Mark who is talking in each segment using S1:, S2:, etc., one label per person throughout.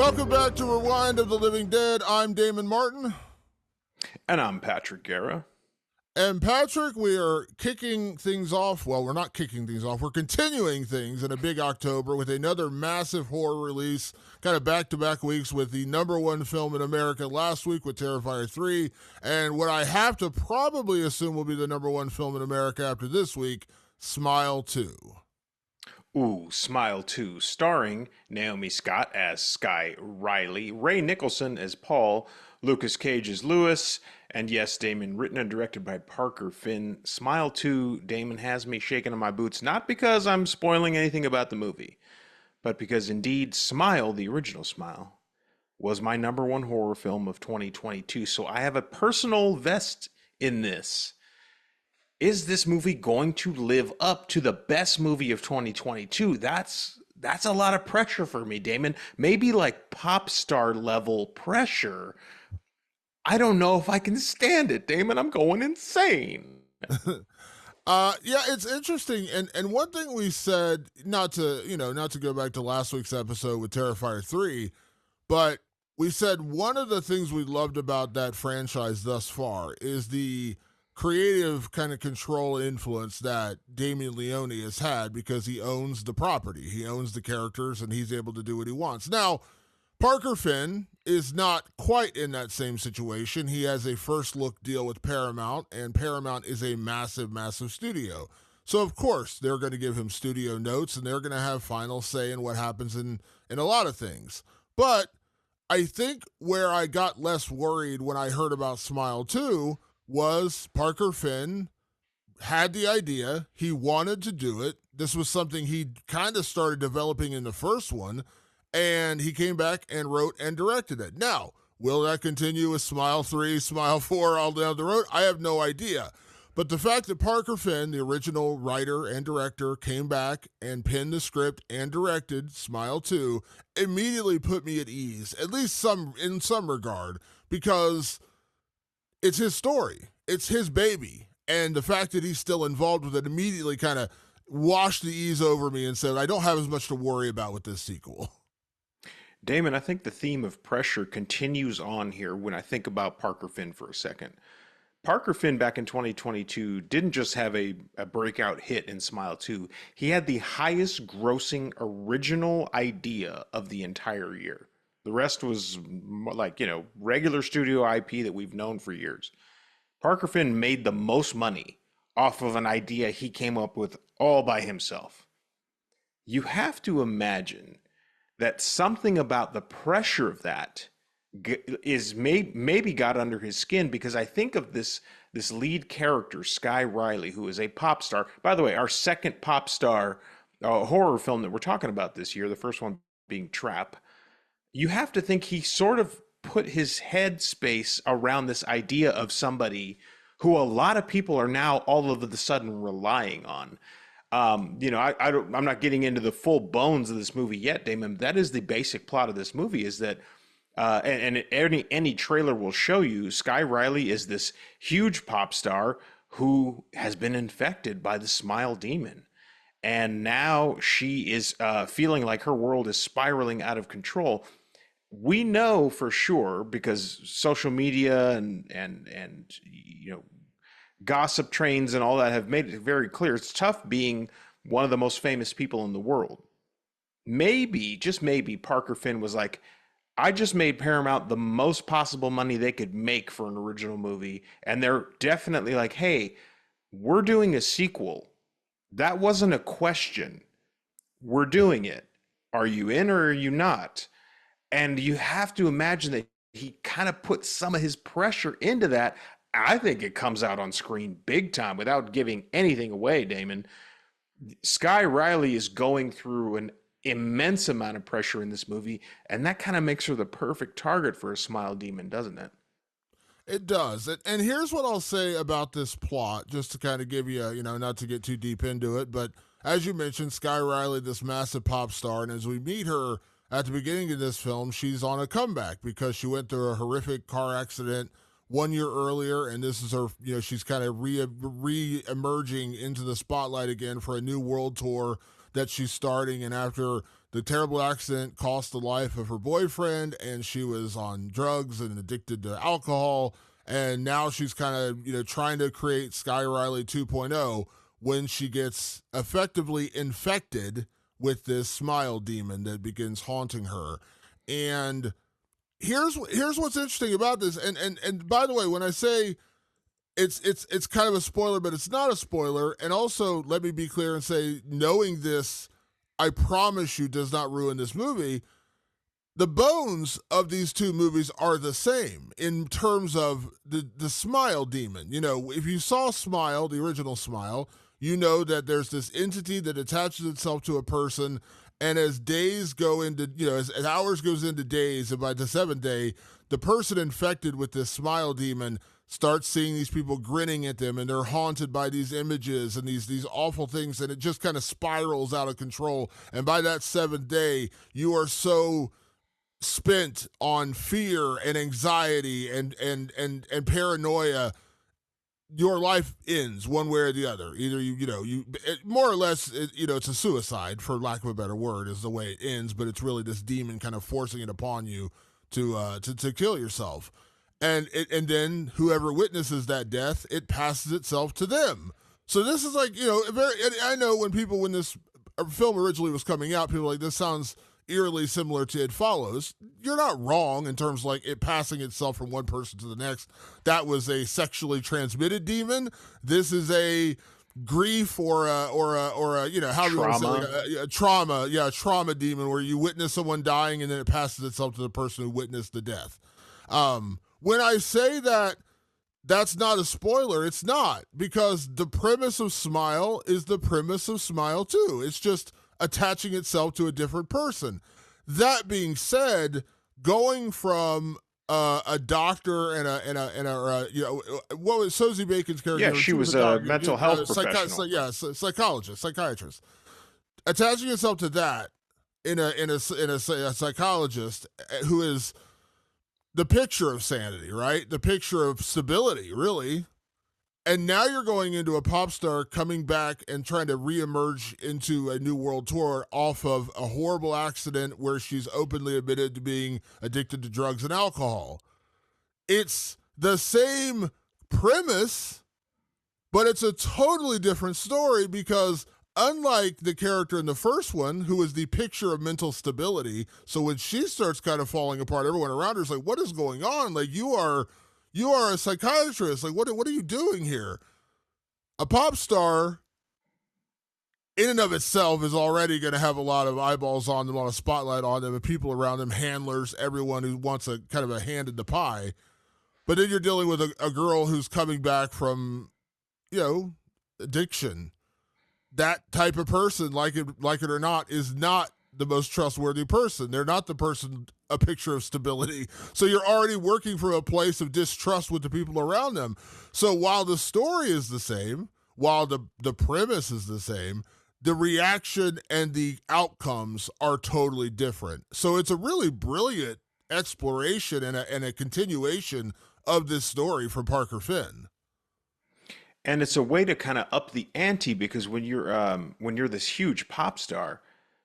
S1: Welcome back to Rewind of the Living Dead. I'm Damon Martin.
S2: And I'm Patrick Guerra.
S1: And Patrick, we are kicking things off. Well, we're not kicking things off. We're continuing things in a big October with another massive horror release, kind of back-to-back weeks with the number one film in America last week with Terrifier 3, and what I have to probably assume will be the number one film in America after this week, Smile 2.
S2: Ooh, Smile 2, starring Naomi Scott as Skye Riley, Ray Nicholson as Paul, Lucas Cage as Lewis, and yes, Damon, written and directed by Parker Finn. Smile 2, Damon, has me shaking in my boots, not because I'm spoiling anything about the movie, but because indeed Smile, the original Smile, was my number one horror film of 2022, so I have a personal vest in this. Is this movie going to live up to the best movie of 2022? That's a lot of pressure for me, Damon. Maybe like pop star level pressure. I don't know if I can stand it, Damon. I'm going insane.
S1: Yeah, it's interesting. And one thing we said, not to go back to last week's episode with Terrifier 3, but we said one of the things we loved about that franchise thus far is the creative kind of control and influence that Damien Leone has had because he owns the property. He owns the characters and he's able to do what he wants. Now, Parker Finn is not quite in that same situation. He has a first look deal with Paramount, and Paramount is a massive, massive studio. So, of course, they're going to give him studio notes and they're going to have final say in what happens in a lot of things. But I think where I got less worried when I heard about Smile 2 was Parker Finn had the idea. He wanted to do it. This was something he kind of started developing in the first one, and he came back and wrote and directed it. Now, will that continue with Smile 3, Smile 4 all down the road? I have no idea. But the fact that Parker Finn, the original writer and director, came back and penned the script and directed Smile 2 immediately put me at ease, at least in some regard, because it's his story. It's his baby. And the fact that he's still involved with it immediately kind of washed the ease over me and said, I don't have as much to worry about with this sequel.
S2: Damon, I think the theme of pressure continues on here when I think about Parker Finn for a second. Parker Finn back in 2022 didn't just have a breakout hit in Smile 2. He had the highest grossing original idea of the entire year. The rest was like, regular studio IP that we've known for years. Parker Finn made the most money off of an idea he came up with all by himself. You have to imagine that something about the pressure of that is maybe got under his skin, because I think of this lead character, Skye Riley, who is a pop star. By the way, our second pop star horror film that we're talking about this year, the first one being Trap. You have to think he sort of put his head space around this idea of somebody who a lot of people are now all of a sudden relying on. I'm not getting into the full bones of this movie yet, Damon. That is the basic plot of this movie, is that, and any trailer will show you, Skye Riley is this huge pop star who has been infected by the Smile Demon. And now she is feeling like her world is spiraling out of control. We know for sure, because social media and gossip trains and all that have made it very clear, it's tough being one of the most famous people in the world. Maybe, just maybe, Parker Finn was like, I just made Paramount the most possible money they could make for an original movie, and they're definitely like, hey, we're doing a sequel. That wasn't a question. We're doing it. Are you in or are you not? And you have to imagine that he kind of put some of his pressure into that. I think it comes out on screen big time without giving anything away, Damon. Skye Riley is going through an immense amount of pressure in this movie, and that kind of makes her the perfect target for a Smile Demon, doesn't it?
S1: It does. And here's what I'll say about this plot, just to kind of give you, not to get too deep into it, but as you mentioned, Skye Riley, this massive pop star, and as we meet her at the beginning of this film, she's on a comeback because she went through a horrific car accident 1 year earlier, and this is her, she's kind of re-emerging into the spotlight again for a new world tour that she's starting. And after the terrible accident cost the life of her boyfriend, and she was on drugs and addicted to alcohol. And now she's kind of, trying to create Skye Riley 2.0 when she gets effectively infected with this smile demon that begins haunting her. And here's what's interesting about this. And by the way, when I say it's kind of a spoiler, but it's not a spoiler. And also, let me be clear and say, knowing this, I promise you, does not ruin this movie. The bones of these two movies are the same in terms of the smile demon. If you saw Smile, the original Smile, you know that there's this entity that attaches itself to a person, and as days go into, as hours goes into days, and by the seventh day, the person infected with this smile demon starts seeing these people grinning at them, and they're haunted by these images and these awful things, and it just kind of spirals out of control. And by that seventh day, you are so spent on fear and anxiety and paranoia, your life ends one way or the other. Either you more or less, it's a suicide, for lack of a better word, is the way it ends. But it's really this demon kind of forcing it upon you to kill yourself, and then whoever witnesses that death, it passes itself to them. So this is like, I know when this film originally was coming out, people were like, this sounds eerily similar to It Follows. You're not wrong in terms of like it passing itself from one person to the next. That was a sexually transmitted demon. This is a grief or a how do you want to say, like a trauma, a trauma demon where you witness someone dying and then it passes itself to the person who witnessed the death. When I say that that's not a spoiler, it's not, because the premise of Smile is the premise of Smile too. It's just attaching itself to a different person. That being said, going from a doctor and what was Sosie Bacon's character?
S2: Yeah, she was a mental health professional.
S1: Psychiatrist. Attaching itself to that in a psychologist who is the picture of sanity, right? The picture of stability, really. And now you're going into a pop star coming back and trying to reemerge into a new world tour off of a horrible accident where she's openly admitted to being addicted to drugs and alcohol. It's the same premise, but it's a totally different story, because unlike the character in the first one, who is the picture of mental stability, so when she starts kind of falling apart, everyone around her is like, what is going on? Like, you are a psychiatrist. Like, what are you doing here? A pop star, in and of itself, is already going to have a lot of eyeballs on them, a lot of spotlight on them, and people around them, handlers, everyone who wants a kind of a hand in the pie. But then you're dealing with a girl who's coming back from, addiction. That type of person, like it or not, is not the most trustworthy person. They're not the person, a picture of stability. So you're already working from a place of distrust with the people around them. So while the story is the same, while the premise is the same, the reaction and the outcomes are totally different. So it's a really brilliant exploration and a continuation of this story from Parker Finn.
S2: And it's a way to kind of up the ante, because when you're this huge pop star,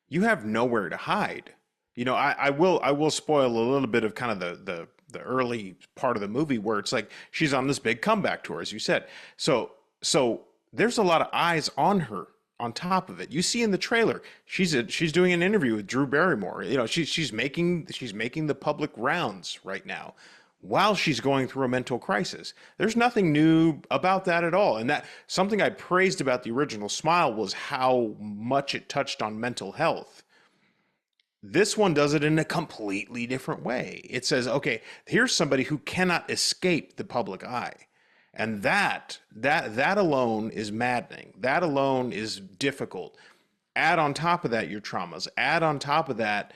S2: you have nowhere to hide. I will spoil a little bit of kind of the early part of the movie, where it's like she's on this big comeback tour, as you said. So there's a lot of eyes on her. On top of it, you see in the trailer, she's doing an interview with Drew Barrymore. She's making the public rounds right now, while she's going through a mental crisis. There's nothing new about that at all. And that something I praised about the original Smile was how much it touched on mental health. This one does it in a completely different way. It says, okay, here's somebody who cannot escape the public eye. And that alone is maddening. That alone is difficult. Add on top of that your traumas. Add on top of that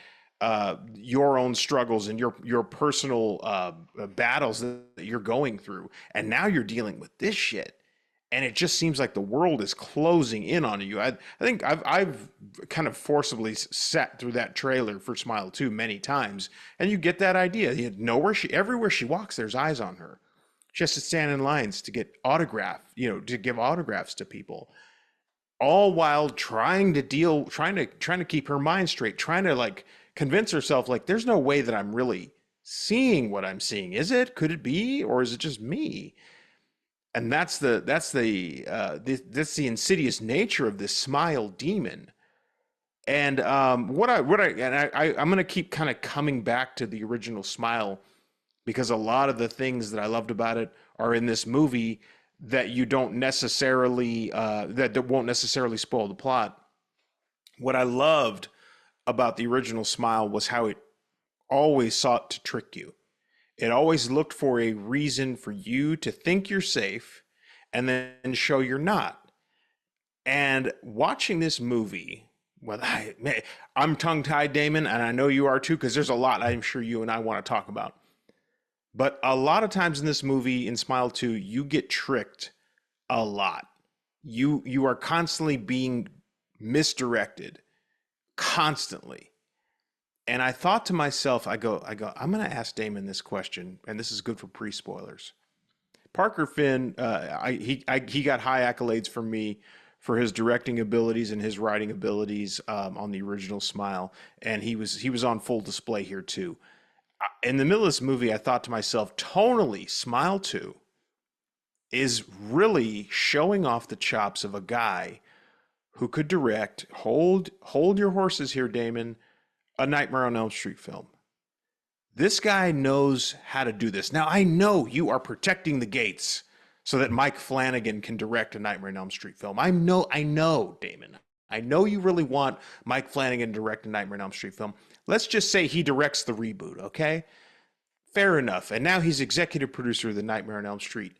S2: your own struggles and your personal battles that you're going through, and now you're dealing with this shit, and it just seems like the world is closing in on you. I think I've kind of forcibly sat through that trailer for Smile 2 many times, and you get that idea. Everywhere she walks, there's eyes on her. She has to stand in lines to get to give autographs to people. all while trying to keep her mind straight, trying to like convince herself like there's no way that I'm really seeing what I'm seeing. Is it? Could it be? Or is it just me? And that's the insidious nature of this smile demon. And I'm gonna keep kind of coming back to the original Smile because a lot of the things that I loved about it are in this movie that you don't necessarily that won't necessarily spoil the plot. What I loved about the original Smile was how it always sought to trick you. It always looked for a reason for you to think you're safe and then show you're not. And watching this movie, well, I'm tongue tied, Damon, and I know you are too, because there's a lot I'm sure you and I want to talk about. But a lot of times in this movie, in Smile 2, you get tricked a lot. You are constantly being misdirected, constantly. And I thought to myself, I'm going to ask Damon this question, and this is good for pre-spoilers. Parker Finn, he got high accolades from me for his directing abilities and his writing abilities on the original Smile, and he was on full display here too. In the middle of this movie, I thought to myself, tonally, Smile 2 is really showing off the chops of a guy who could direct. Hold your horses here, Damon. A Nightmare on Elm Street film. This guy knows how to do this. Now, I know you are protecting the gates so that Mike Flanagan can direct a Nightmare on Elm Street film. I know, Damon. I know you really want Mike Flanagan to direct a Nightmare on Elm Street film. Let's just say he directs the reboot, okay? Fair enough. And now he's executive producer of the Nightmare on Elm Street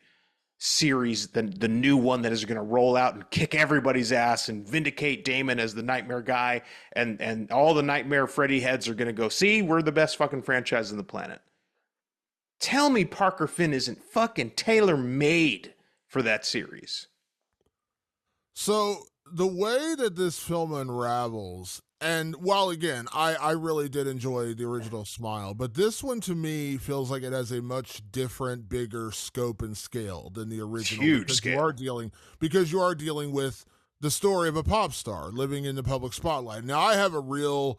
S2: series, the new one that is going to roll out and kick everybody's ass and vindicate Damon as the Nightmare guy, and all the Nightmare Freddy heads are going to go, see, we're the best fucking franchise on the planet. Tell me Parker Finn isn't fucking tailor made for that series.
S1: So the way that this film unravels, and while again, I really did enjoy the original Smile, but this one to me feels like it has a much different, bigger scope and scale than the
S2: It's
S1: original
S2: huge scale.
S1: because you are dealing with the story of a pop star living in the public spotlight. Now I have a real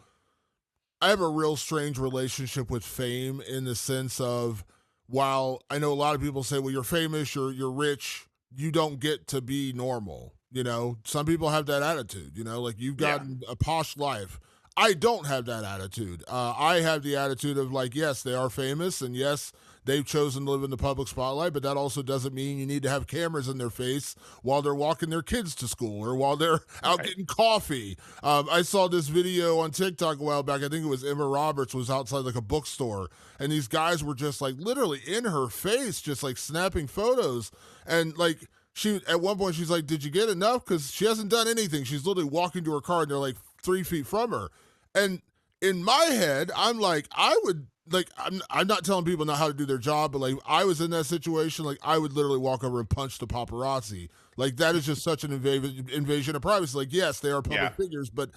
S1: strange relationship with fame in the sense of while I know a lot of people say, well, you're famous, you're rich, you don't get to be normal. You know, some people have that attitude, like you've
S2: Yeah.
S1: gotten a posh life. I don't have that attitude. I have the attitude of like, yes, they are famous and yes, they've chosen to live in the public spotlight, but that also doesn't mean you need to have cameras in their face while they're walking their kids to school or while they're out
S2: Right.
S1: getting coffee. I saw this video on TikTok a while back. I think it was Emma Roberts was outside like a bookstore, and these guys were just like literally in her face, just like snapping photos. And like she, at one point, she's like, "Did you get enough?" Because she hasn't done anything. She's literally walking to her car, and they're like 3 feet from her. And in my head, I'm like, I would like I'm not telling people not how to do their job, but like I was in that situation, like I would literally walk over and punch the paparazzi. Like that is just such an invasion of privacy. Like yes, they are
S2: Yeah.
S1: public figures, but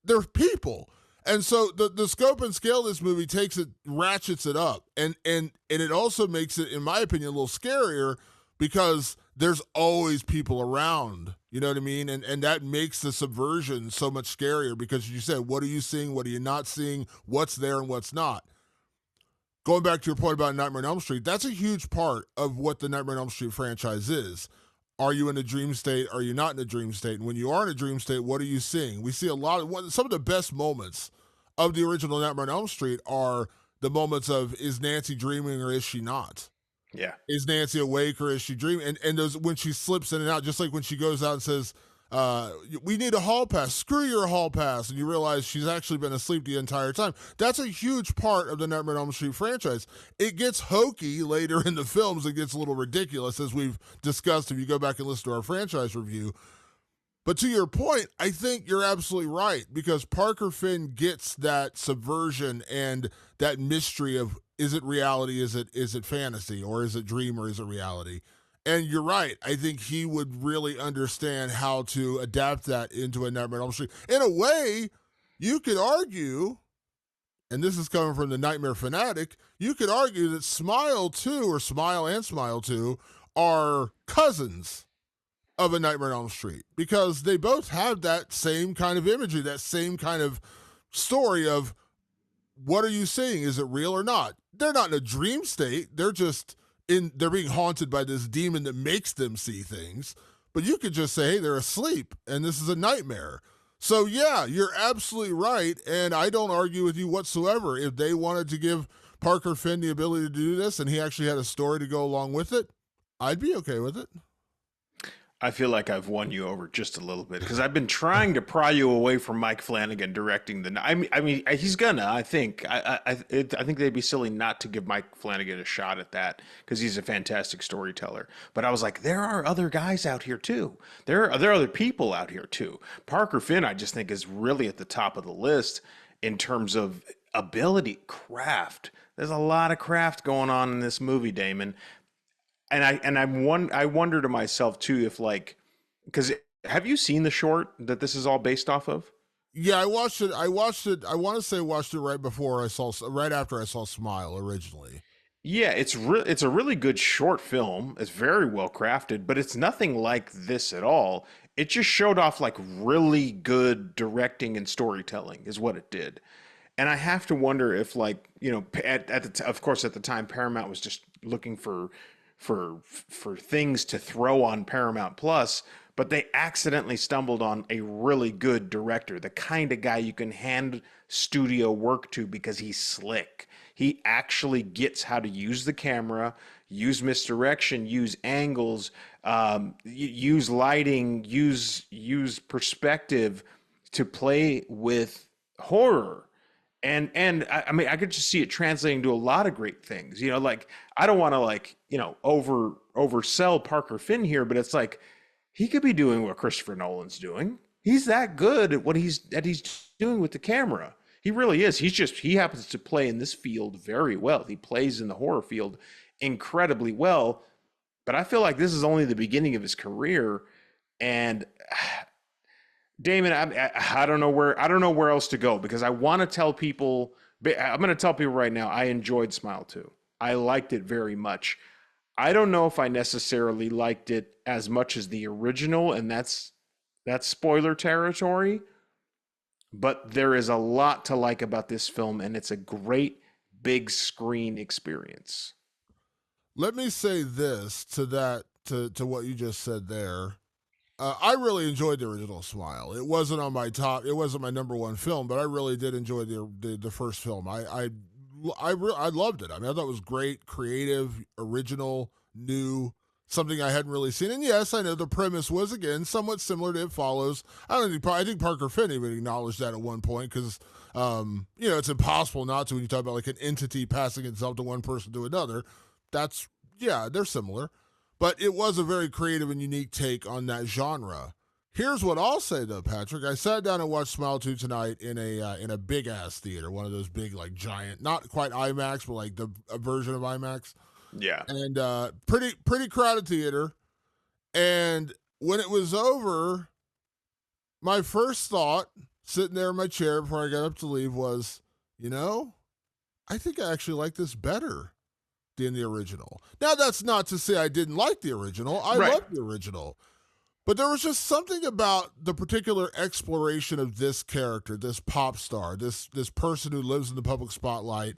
S1: they're people. And so the scope and scale of this movie takes it, ratchets it up, and it also makes it, in my opinion, a little scarier because there's always people around. You know what I mean? And that makes the subversion so much scarier because you said, what are you seeing? What are you not seeing? What's there and what's not? Going back to your point about Nightmare on Elm Street, that's a huge part of what the Nightmare on Elm Street franchise is. Are you in a dream state? Are you not in a dream state? And when you are in a dream state, what are you seeing? We see a lot of some of the best moments of the original Nightmare on Elm Street are the moments of is Nancy dreaming or is she not?
S2: Yeah.
S1: Is Nancy awake or is she dreaming? And those when she slips in and out, just like when she goes out and says, we need a hall pass. Screw your hall pass. And you realize she's actually been asleep the entire time. That's a huge part of the Nightmare on Elm Street franchise. It gets hokey later in the films. It gets a little ridiculous, as we've discussed if you go back and listen to our franchise review. But to your point, I think you're absolutely right because Parker Finn gets that subversion and that mystery of is it reality, is it fantasy, or is it dream, or is it reality? And you're right. I think he would really understand how to adapt that into a Nightmare on Elm Street. In a way, you could argue, and this is coming from the Nightmare fanatic, you could argue that Smile 2 or Smile and Smile 2 are cousins of A Nightmare on Elm Street, because they both have that same kind of imagery, that same kind of story of, what are you seeing? Is it real or not? They're not in a dream state. They're being haunted by this demon that makes them see things. But you could just say, hey, they're asleep and this is a nightmare. So yeah, you're absolutely right. And I don't argue with you whatsoever. If they wanted to give Parker Finn the ability to do this and he actually had a story to go along with it, I'd be okay with it.
S2: I feel like I've won you over just a little bit because I've been trying to pry you away from Mike Flanagan directing the. I mean, he's gonna. I think. I think they'd be silly not to give Mike Flanagan a shot at that because he's a fantastic storyteller. But I was like, there are other guys out here too. There are other people out here too. Parker Finn, I just think, is really at the top of the list in terms of ability, craft. There's a lot of craft going on in this movie, Damon. I wonder to myself too if like, because have you seen the short that this is all based off of?
S1: Yeah, I watched it. I watched it. I want to say I watched it right after I saw Smile originally.
S2: Yeah, it's a really good short film. It's very well crafted, but it's nothing like this at all. It just showed off like really good directing and storytelling is what it did. And I have to wonder if like, of course at the time Paramount was just looking for things to throw on Paramount Plus, but they accidentally stumbled on a really good director, the kind of guy you can hand studio work to because he's slick. He actually gets how to use the camera, use misdirection, use angles, use lighting, use perspective to play with horror. I mean I could just see it translating to a lot of great things. Like I don't want to like, oversell Parker Finn here, but it's like he could be doing what Christopher Nolan's doing. He's that good at what he's doing with the camera. He really is. He happens to play in this field very well. He plays in the horror field incredibly well, but I feel like this is only the beginning of his career. And Damon, I don't know where else to go because I want to tell people. I'm going to tell people right now. I enjoyed Smile 2. I liked it very much. I don't know if I necessarily liked it as much as the original, and that's spoiler territory. But there is a lot to like about this film, and it's a great big screen experience.
S1: Let me say this to what you just said there. I really enjoyed the original Smile. It wasn't on my top. It wasn't my number one film, but I really did enjoy the first film. I loved it. I mean, I thought it was great, creative, original, new, something I hadn't really seen. And yes, I know the premise was again somewhat similar to It Follows. I think Parker Finn even acknowledged that at one point because it's impossible not to when you talk about like an entity passing itself to one person to another. That's yeah, they're similar. But it was a very creative and unique take on that genre. Here's what I'll say though, Patrick. I sat down and watched Smile 2 tonight in a big ass theater, one of those big like giant, not quite IMAX, but like a version of IMAX,
S2: Yeah.
S1: and pretty crowded theater. And when it was over, my first thought, sitting there in my chair before I got up to leave, was, I think I actually like this better than the original. Now, that's not to say I didn't like the original. I
S2: Right.
S1: loved the original. But there was just something about the particular exploration of this character, this pop star, this person who lives in the public spotlight.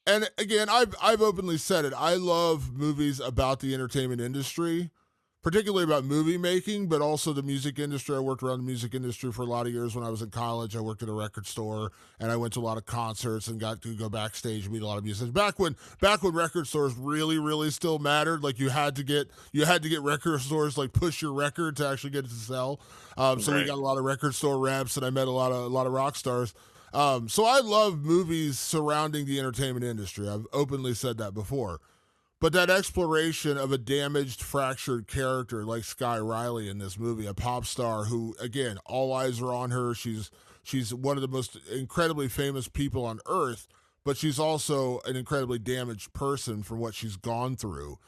S1: And again, I've openly said it. I love movies about the entertainment industry, particularly about movie making, but also the music industry. I worked around the music industry for a lot of years when I was in college. I worked at a record store and I went to a lot of concerts and got to go backstage and meet a lot of musicians. Back when record stores really, really still mattered. Like you had to get record stores like push your record to actually get it to sell. So we
S2: Right.
S1: got a lot of record store reps and I met a lot of rock stars. So I love movies surrounding the entertainment industry. I've openly said that before. But that exploration of a damaged, fractured character like Skye Riley in this movie, a pop star who, again, all eyes are on her. She's one of the most incredibly famous people on earth, but she's also an incredibly damaged person from what she's gone through.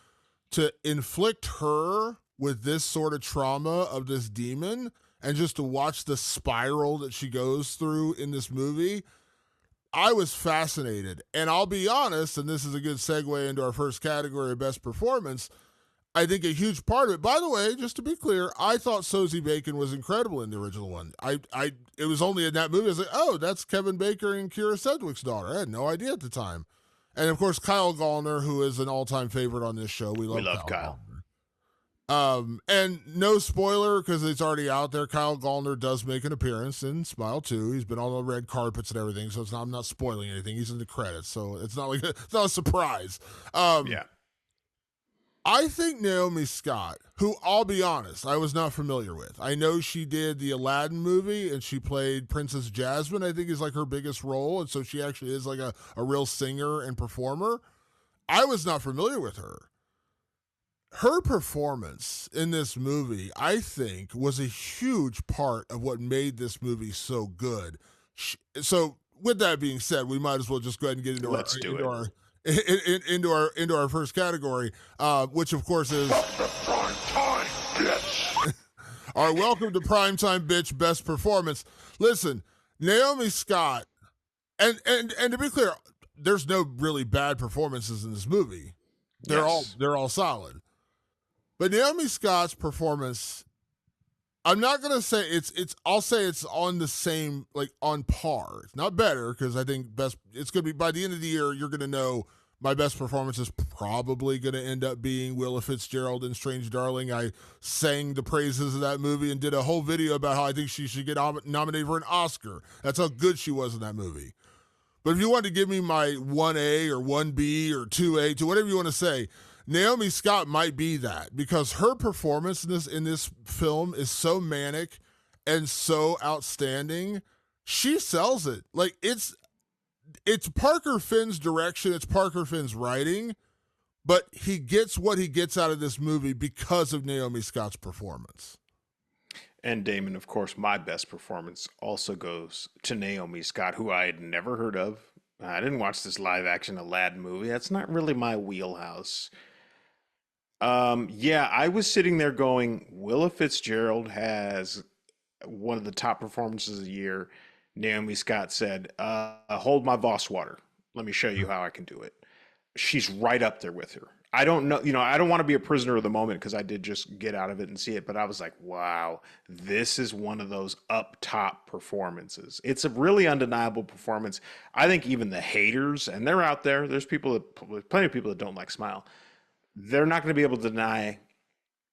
S1: To inflict her with this sort of trauma of this demon and just to watch the spiral that she goes through in this movie, I was fascinated. And I'll be honest, and this is a good segue into our first category of best performance. I think a huge part of it. By the way, just to be clear, I thought Sosie Bacon was incredible in the original one. It was only in that movie I was like, oh, that's Kevin Bacon and Keira Sedgwick's daughter. I had no idea at the time. And of course, Kyle Gallner, who is an all-time favorite on this show. We love
S2: Kyle.
S1: And no spoiler because it's already out there. Kyle Gallner does make an appearance in Smile 2. He's been on the red carpets and everything, so I'm not spoiling anything. He's in the credits, so it's not it's not a surprise.
S2: Yeah.
S1: I think Naomi Scott, who I'll be honest, I was not familiar with. I know she did the Aladdin movie and she played Princess Jasmine, I think is like her biggest role. And so she actually is like a real singer and performer. I was not familiar with her. Her performance in this movie, I think, was a huge part of what made this movie so good. So with that being said, we might as well just go ahead and get into into our first category, which of course is
S3: Primetime Bitch.
S1: our welcome to Primetime Bitch best performance. Listen, Naomi Scott, and to be clear, there's no really bad performances in this movie. They're all solid. But Naomi Scott's performance, I'm not gonna say I'll say it's on the same, like on par. It's not better because I think it's gonna be by the end of the year, you're gonna know my best performance is probably gonna end up being Willa Fitzgerald in Strange Darling. I sang the praises of that movie and did a whole video about how I think she should get nominated for an Oscar. That's how good she was in that movie. But if you want to give me my 1A or 1B or 2A, to whatever you want to say, Naomi Scott might be that because her performance in this film is so manic and so outstanding. She sells it. Like it's Parker Finn's direction, it's Parker Finn's writing, but he gets what he gets out of this movie because of Naomi Scott's performance.
S2: And Damon, of course, my best performance also goes to Naomi Scott, who I had never heard of. I didn't watch this live action Aladdin movie. That's not really my wheelhouse. Yeah, I was sitting there going, Willa Fitzgerald has one of the top performances of the year. Naomi Scott said, hold my Voss water. Let me show you how I can do it. She's right up there with her. I don't know, I don't want to be a prisoner of the moment because I did just get out of it and see it, but I was like, wow, this is one of those up top performances. It's a really undeniable performance. I think even the haters, and they're out there, there's plenty of people that don't like Smile. They're not going to be able to deny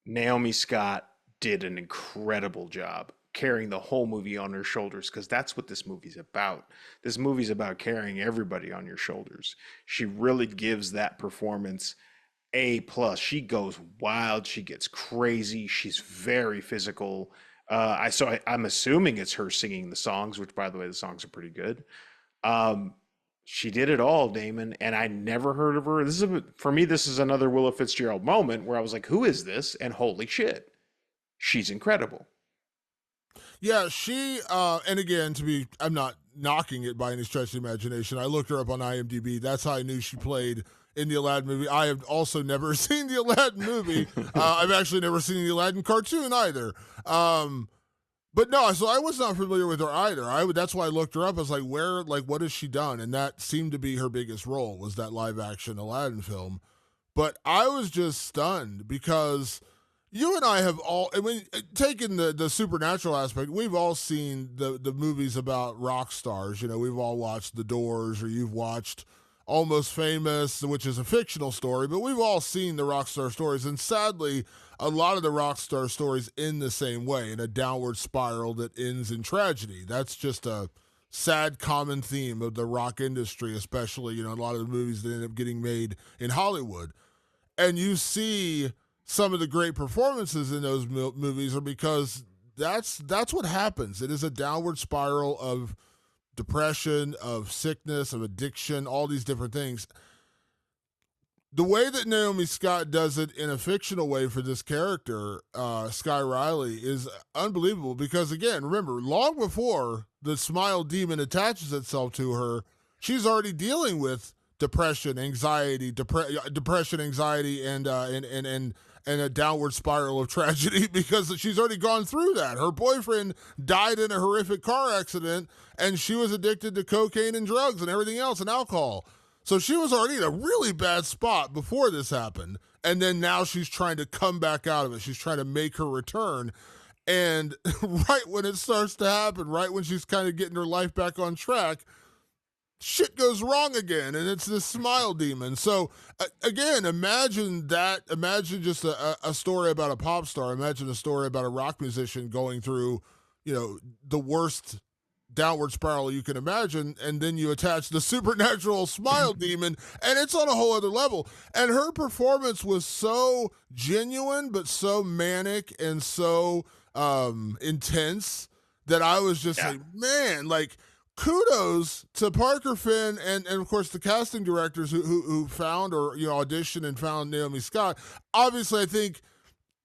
S2: Naomi Scott did an incredible job carrying the whole movie on her shoulders because that's what this movie's about. This movie's about carrying everybody on your shoulders. She really gives that performance A+. She goes wild. She gets crazy. She's very physical. I'm assuming it's her singing the songs, which, by the way, the songs are pretty good. She did it all, Damon, and I never heard of her. For me, this is another Willa Fitzgerald moment where I was like, who is this? And holy shit, she's incredible.
S1: Yeah, she, and again, I'm not knocking it by any stretch of the imagination. I looked her up on IMDb. That's how I knew she played in the Aladdin movie. I have also never seen the Aladdin movie. I've actually never seen the Aladdin cartoon either. But no, so I was not familiar with her either. That's why I looked her up. I was like, what has she done? And that seemed to be her biggest role, was that live action Aladdin film. But I was just stunned because you and I have all, taking the supernatural aspect, we've all seen the movies about rock stars. We've all watched The Doors, or you've watched Almost Famous, which is a fictional story, but we've all seen the rock star stories. And sadly, a lot of the rock star stories end the same way, in a downward spiral that ends in tragedy. That's just a sad common theme of the rock industry, especially, a lot of the movies that end up getting made in Hollywood. And you see some of the great performances in those movies are because that's what happens. It is a downward spiral of depression, of sickness, of addiction, all these different things. The way that Naomi Scott does it in a fictional way for this character, Skye Riley, is unbelievable because, again, remember, long before the Smile demon attaches itself to her, she's already dealing with depression, anxiety, and a downward spiral of tragedy because she's already gone through that. Her boyfriend died in a horrific car accident, and she was addicted to cocaine and drugs and everything else and alcohol. So she was already in a really bad spot before this happened. And then now she's trying to come back out of it. She's trying to make her return. And right when it starts to happen, right when she's kind of getting her life back on track, shit goes wrong again, and it's this smile demon. So again, imagine that. Imagine just a story about a pop star. Imagine a story about a rock musician going through, the worst downward spiral you can imagine, and then you attach the supernatural smile demon, and it's on a whole other level. And her performance was so genuine, but so manic and so intense that I was just like, man, like, kudos to Parker Finn and of course the casting directors who found or auditioned and found Naomi Scott. Obviously, I think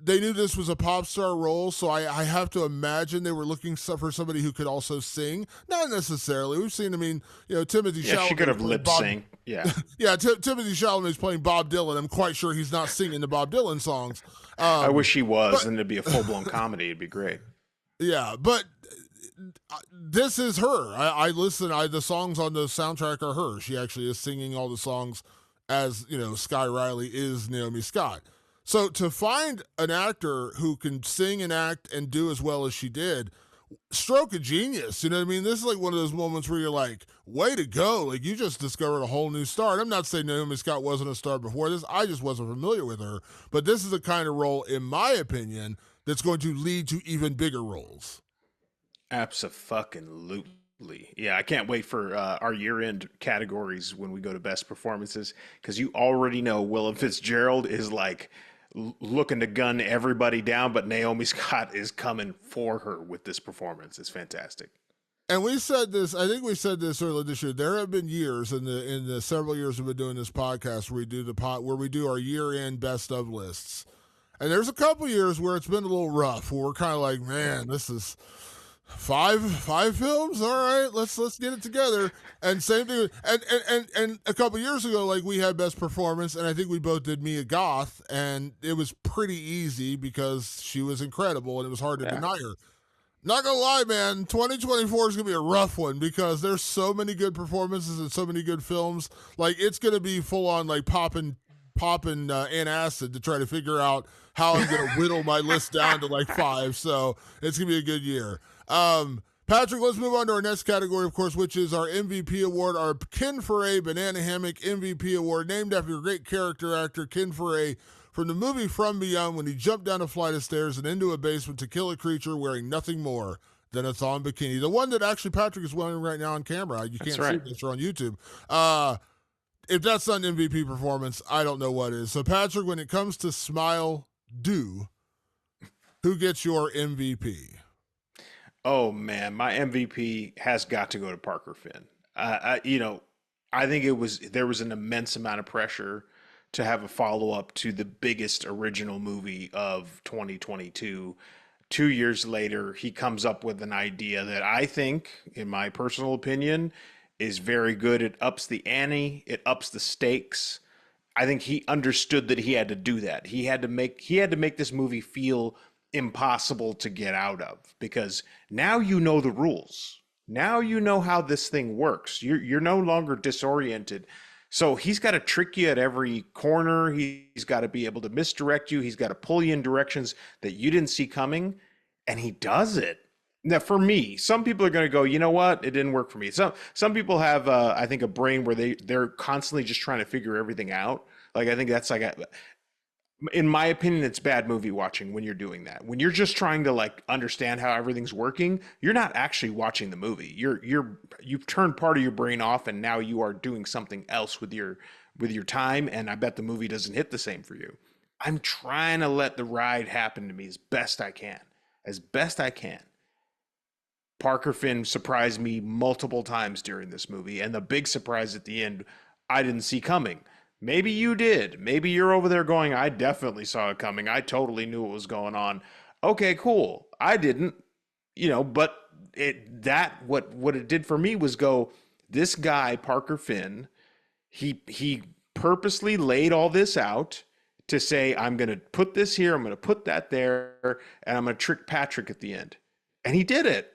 S1: they knew this was a pop star role, so I have to imagine they were looking for somebody who could also sing. Not necessarily. We've seen, Timothy Chalamet.
S2: Yeah, she could have lip sync. Yeah.
S1: Yeah, Timothy Chalamet is playing Bob Dylan. I'm quite sure he's not singing the Bob Dylan songs.
S2: I wish he was, and it'd be a full-blown comedy. It'd be great.
S1: Yeah, but this is her. I listen. The songs on the soundtrack are hers. She actually is singing all the songs as, Skye Riley is Naomi Scott. So to find an actor who can sing and act and do as well as she did, stroke of genius. You know what I mean? This is like one of those moments where you're like, way to go. Like, you just discovered a whole new star. And I'm not saying Naomi Scott wasn't a star before this. I just wasn't familiar with her. But this is the kind of role, in my opinion, that's going to lead to even bigger roles.
S2: Abso-fucking-lutely. Yeah, I can't wait for our year-end categories when we go to best performances, because you already know Willa Fitzgerald is like looking to gun everybody down, but Naomi Scott is coming for her with this performance. It's fantastic.
S1: And we said this, I think we said this earlier this year. There have been years in the several years we've been doing this podcast where we do our year-end best of lists. And there's a couple years where it's been a little rough, where we're kind of like, man, this is five films. All right, let's get it together. And same thing. And a couple years ago, like, we had best performance, and I think we both did Mia Goth, and it was pretty easy because she was incredible, and it was hard to deny her. Not gonna lie, man, 2024 is gonna be a rough one because there's so many good performances and so many good films. Like, it's gonna be full on like popping antacid to try to figure out how I'm going to whittle my list down to like 5. So it's going to be a good year. Patrick, let's move on to our next category, of course, which is our MVP award, our Ken Foray Banana Hammock MVP award, named after a great character actor, Ken Foray, from the movie From Beyond, when he jumped down a flight of stairs and into a basement to kill a creature wearing nothing more than a thong bikini. The one that actually Patrick is wearing right now on camera. You can't see this on YouTube. If that's not an MVP performance, I don't know what is. So, Patrick, when it comes to Smile Do, who gets your MVP?
S2: Oh, man, my MVP has got to go to Parker Finn. I think there was an immense amount of pressure to have a follow-up to the biggest original movie of 2022. 2 years later, he comes up with an idea that I think, in my personal opinion, is very good. It ups the ante. It ups the stakes. I think he understood that he had to do that. He had to make this movie feel impossible to get out of, because now you know the rules. Now you know how this thing works. You're no longer disoriented. So he's got to trick you at every corner. He's got to be able to misdirect you. He's got to pull you in directions that you didn't see coming, and he does it. Now, for me, some people are going to go, you know what? It didn't work for me. Some people have, I think, a brain where they're constantly just trying to figure everything out. Like, I think that's in my opinion, it's bad movie watching when you're doing that. When you're just trying to like understand how everything's working, you're not actually watching the movie. You've turned part of your brain off, and now you are doing something else with your time. And I bet the movie doesn't hit the same for you. I'm trying to let the ride happen to me as best I can. Parker Finn surprised me multiple times during this movie, and the big surprise at the end, I didn't see coming. Maybe you did. Maybe you're over there going, I definitely saw it coming. I totally knew what was going on. Okay, cool. I didn't, but what it did for me was go, this guy, Parker Finn, he purposely laid all this out to say, I'm going to put this here, I'm going to put that there, and I'm going to trick Patrick at the end. And he did it.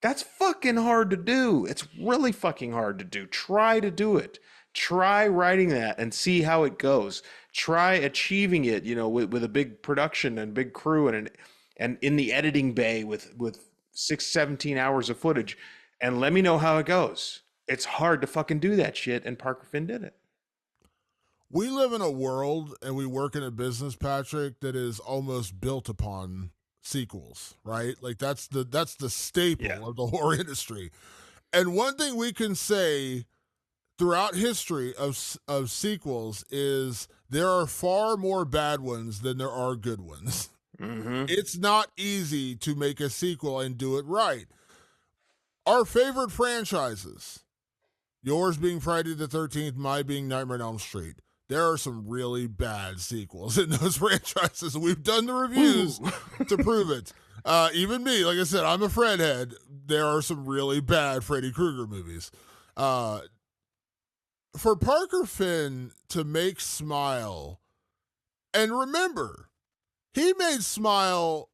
S2: That's fucking hard to do. It's really fucking hard to do. Try to do it. Try writing that and see how it goes. Try achieving it, with a big production and big crew and in the editing bay with 17 hours of footage, and let me know how it goes. It's hard to fucking do that shit, and Parker Finn did it.
S1: We live in a world and we work in a business, Patrick, that is almost built upon sequels, right? Like that's the staple of the horror industry. And one thing we can say throughout history of sequels is there are far more bad ones than there are good ones.
S2: Mm-hmm.
S1: It's not easy to make a sequel and do it right. Our favorite franchises, yours being Friday the 13th, my being Nightmare on Elm Street. There are some really bad sequels in those franchises. We've done the reviews to prove it. Even me, like I said, I'm a Fred head. There are some really bad Freddy Krueger movies. For Parker Finn to make Smile, and remember, he made Smile,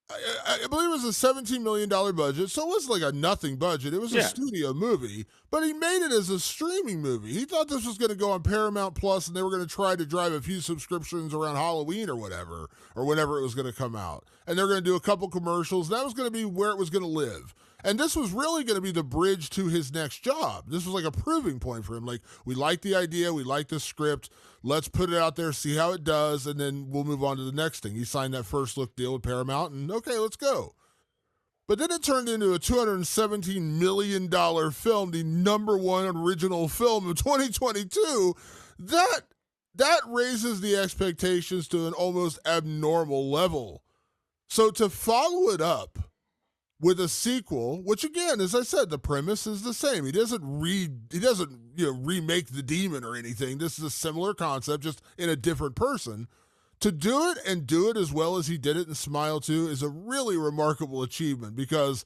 S1: I believe it was a $17 million budget, so it wasn't like a nothing budget. It was a studio movie, but he made it as a streaming movie. He thought this was going to go on Paramount Plus, and they were going to try to drive a few subscriptions around Halloween or whatever, or whenever it was going to come out. And they're going to do a couple commercials. That was going to be where it was going to live. And this was really going to be the bridge to his next job. This was like a proving point for him. Like, we like the idea, we like the script, let's put it out there, see how it does, and then we'll move on to the next thing. He signed that first look deal with Paramount, and okay, let's go. But then it turned into a $217 million film, the number one original film of 2022. That raises the expectations to an almost abnormal level. So to follow it up with a sequel, which again, as I said, the premise is the same. He doesn't remake the demon or anything. This is a similar concept, just in a different person. To do it and do it as well as he did it in Smile 2 is a really remarkable achievement, because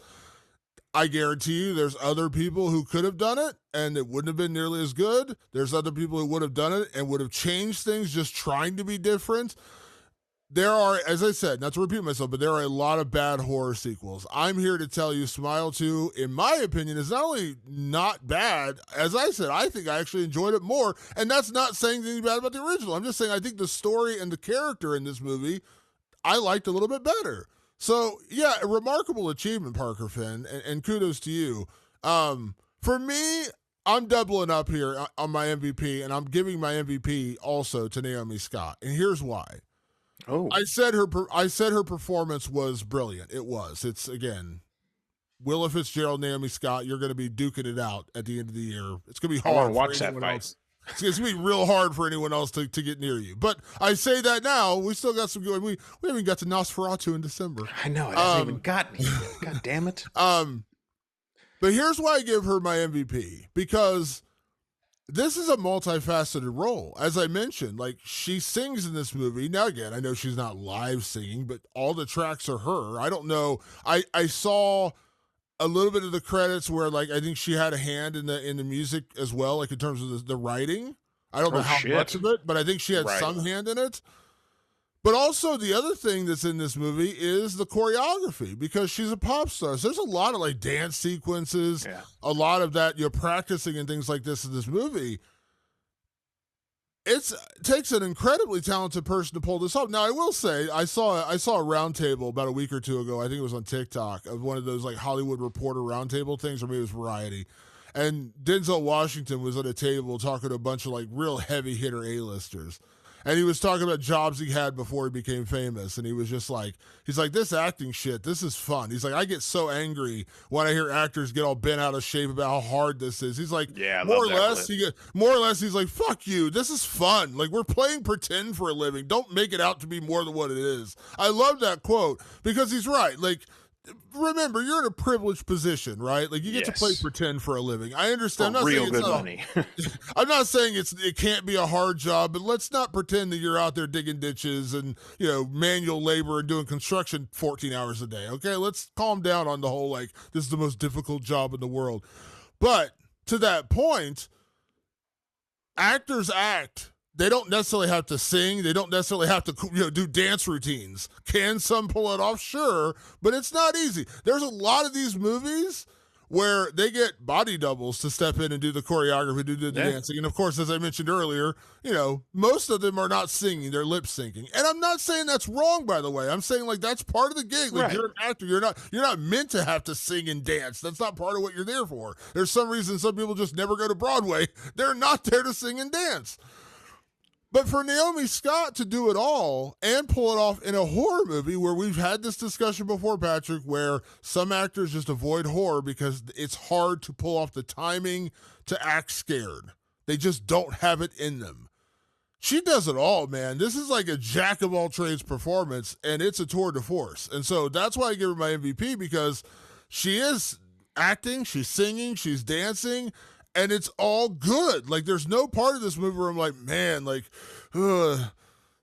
S1: I guarantee you there's other people who could have done it and it wouldn't have been nearly as good. There's other people who would have done it and would have changed things just trying to be different. There are, as I said, not to repeat myself, but there are a lot of bad horror sequels. I'm here to tell you Smile 2, in my opinion, is not only not bad, as I said, I think I actually enjoyed it more, and that's not saying anything bad about the original. I'm just saying I think the story and the character in this movie I liked a little bit better. So, yeah, a remarkable achievement, Parker Finn, and kudos to you. For me, I'm doubling up here on my MVP, and I'm giving my MVP also to Naomi Scott, and here's why.
S2: Oh,
S1: I said her performance was brilliant. It was. It's, again, Willa Fitzgerald, Naomi Scott. You're going to be duking it out at the end of the year. It's going to be hard.
S2: I want to watch that fight.
S1: Else. It's going to be real hard for anyone else to get near you. But I say that now. We still got some good. We haven't got to Nosferatu in December.
S2: I know. It hasn't even gotten here yet. God damn it.
S1: But here's why I give her my MVP. Because this is a multifaceted role. As I mentioned, like, she sings in this movie. Now, again, I know she's not live singing, but all the tracks are her. I don't know. I saw a little bit of the credits where, like, I think she had a hand in the music as well, like in terms of the writing. I don't know how much of it, but I think she had some hand in it. But also the other thing that's in this movie is the choreography, because she's a pop star. So there's a lot of like dance sequences, a lot of that you're practicing and things like this in this movie. It takes an incredibly talented person to pull this off. Now, I will say, I saw a roundtable about a week or two ago. I think it was on TikTok, of one of those like Hollywood Reporter roundtable things, or maybe it was Variety. And Denzel Washington was at a table talking to a bunch of like real heavy hitter A-listers. And he was talking about jobs he had before he became famous. And he was just like, he's like, this acting shit, this is fun. He's like, I get so angry when I hear actors get all bent out of shape about how hard this is. He's like, more or less, he's like, fuck you. This is fun. Like, we're playing pretend for a living. Don't make it out to be more than what it is. I love that quote, because he's right. Like, remember, you're in a privileged position, right? Like, you get to play pretend for a living. I understand.
S2: For real good money.
S1: I'm not saying it can't be a hard job, but let's not pretend that you're out there digging ditches and, manual labor and doing construction 14 hours a day. Okay, let's calm down on the whole, like, this is the most difficult job in the world. But to that point, actors act. They don't necessarily have to sing. They don't necessarily have to do dance routines. Can some pull it off? Sure, but it's not easy. There's a lot of these movies where they get body doubles to step in and do the choreography, do the dancing. And of course, as I mentioned earlier, most of them are not singing, they're lip syncing. And I'm not saying that's wrong, by the way. I'm saying like that's part of the gig. Like you're an actor, you're not meant to have to sing and dance. That's not part of what you're there for. There's some reason some people just never go to Broadway. They're not there to sing and dance. But for Naomi Scott to do it all and pull it off in a horror movie where we've had this discussion before, Patrick, where some actors just avoid horror because it's hard to pull off the timing to act scared. They just don't have it in them. She does it all, man. This is like a jack of all trades performance, and it's a tour de force. And so that's why I give her my MVP, because she is acting, she's singing, she's dancing, and it's all good. Like, there's no part of this movie where I'm like, man, like, a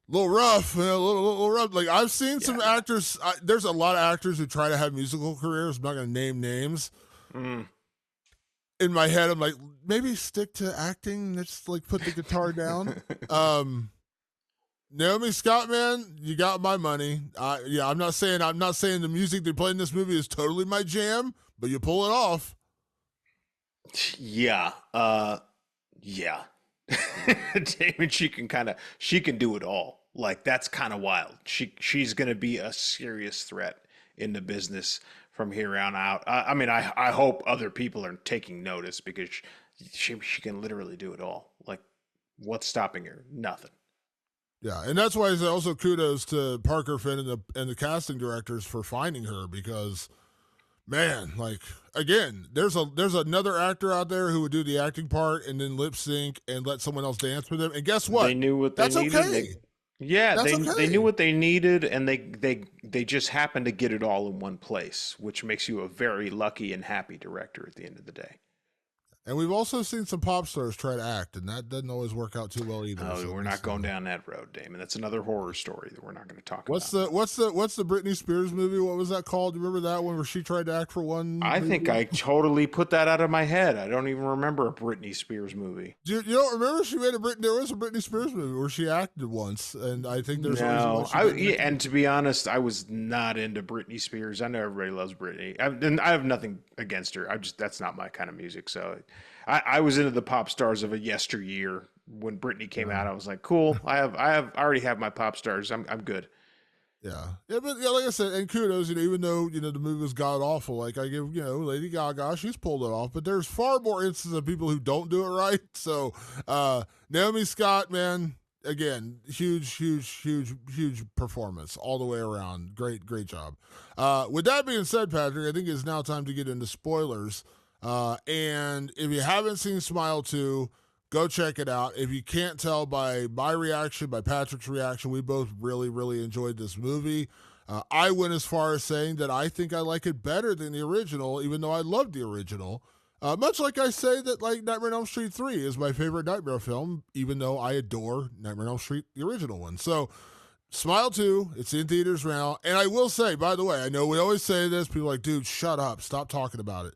S1: little rough, a little rough. Like, I've seen some actors. There's a lot of actors who try to have musical careers. I'm not going to name names. In my head, I'm like, maybe stick to acting. Just like put the guitar down. Naomi Scott, man, you got my money. I'm not saying the music they play in this movie is totally my jam, but you pull it off.
S2: Yeah. Damon, she can do it all. Like, that's kind of wild. She's going to be a serious threat in the business from here on out. I mean, I hope other people are taking notice, because she can literally do it all. Like, what's stopping her? Nothing.
S1: Yeah, and that's why I say also kudos to Parker Finn and the casting directors for finding her, because man, like, again, there's another actor out there who would do the acting part and then lip sync and let someone else dance with them. And guess what?
S2: They knew what they needed.
S1: Okay.
S2: They knew what they needed, and they just happened to get it all in one place, which makes you a very lucky and happy director at the end of the day.
S1: And we've also seen some pop stars try to act, and that doesn't always work out too well either.
S2: Oh, we're not going down that road, Damon. That's another horror story that we're not going to talk
S1: about. What's the Britney Spears movie? What was that called? Do you remember that one where she tried to act for one?
S2: I
S1: movie?
S2: think I totally put that out of my head. I don't even remember a Britney Spears movie.
S1: You don't remember there was a Britney Spears movie where she acted once, and I think there's
S2: and to be honest, I was not into Britney Spears. I know everybody loves Britney, and I have nothing against her. That's not my kind of music. So I was into the pop stars of a yesteryear. When Britney came out, I was like, cool. I already have my pop stars. I'm good.
S1: Yeah, but like I said, and kudos, even though the movie was god awful, like I give Lady Gaga, she's pulled it off, but there's far more instances of people who don't do it right. So Naomi Scott, man, again, huge performance all the way around. Great job. With that being said, Patrick, I think it's now time to get into spoilers. And if you haven't seen Smile 2, go check it out. If you can't tell by my reaction, by Patrick's reaction, we both really enjoyed this movie. I went as far as saying that I think I like it better than the original, even though I loved the original. Much like I say that, like, Nightmare on Elm Street 3 is my favorite Nightmare film, even though I adore Nightmare on Elm Street, the original one. So Smile 2, it's in theaters now. And I will say, by the way, I know we always say this, people are like, dude, shut up, stop talking about it.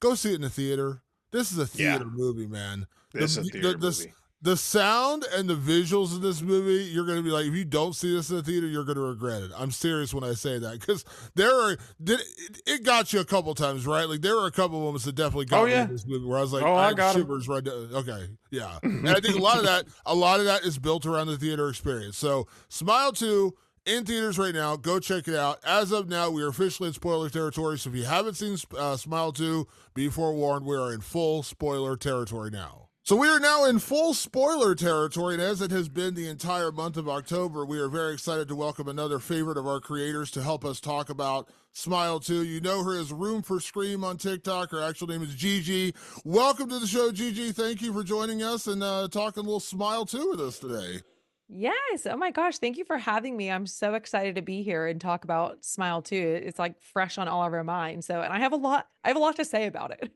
S1: Go see it in the theater. This is a theater movie, man.
S2: This is a theater movie.
S1: The sound and the visuals of this movie, you're going to be like, if you don't see this in the theater, you're going to regret it. I'm serious when I say that, because it got you a couple times, right? Like, there were a couple moments that definitely got me in this movie where I was like, I got shivers right there. Okay, yeah. And I think a lot of that is built around the theater experience. So Smile 2, in theaters right now. Go check it out. As of now, we are officially in spoiler territory. So if you haven't seen Smile 2, be forewarned, we are in full spoiler territory now. So we are now in full spoiler territory, and as it has been the entire month of October, we are very excited to welcome another favorite of our creators to help us talk about Smile 2. You know her as Room for Scream on TikTok. Her actual name is Gigi. Welcome to the show, Gigi. Thank you for joining us and talking a little Smile 2 with us today.
S4: Yes. Oh my gosh. Thank you for having me. I'm so excited to be here and talk about Smile 2. It's like fresh on all of our minds. And I have a lot to say about it.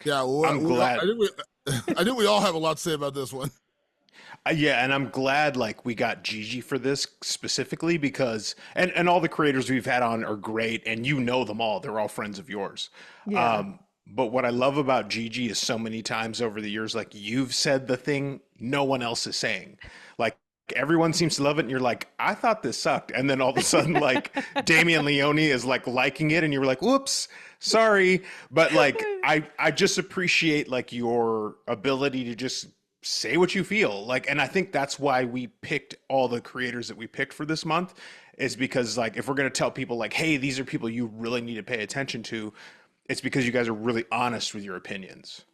S1: Yeah, well,
S2: I'm glad.
S1: I think we all have a lot to say about this one.
S2: Yeah, and I'm glad like we got Gigi for this specifically because and all the creators we've had on are great, and you know them all. They're all friends of yours.
S4: Yeah.
S2: But what I love about Gigi is so many times over the years, like you've said the thing no one else is saying. Like everyone seems to love it, and you're like, I thought this sucked, and then all of a sudden, like, Damian Leone is like liking it, and you're like, whoops, sorry. But like, I just appreciate like your ability to just say what you feel, like, and I think that's why we picked all the creators that we picked for this month, is because like, if we're gonna tell people like, hey, these are people you really need to pay attention to, it's because you guys are really honest with your opinions.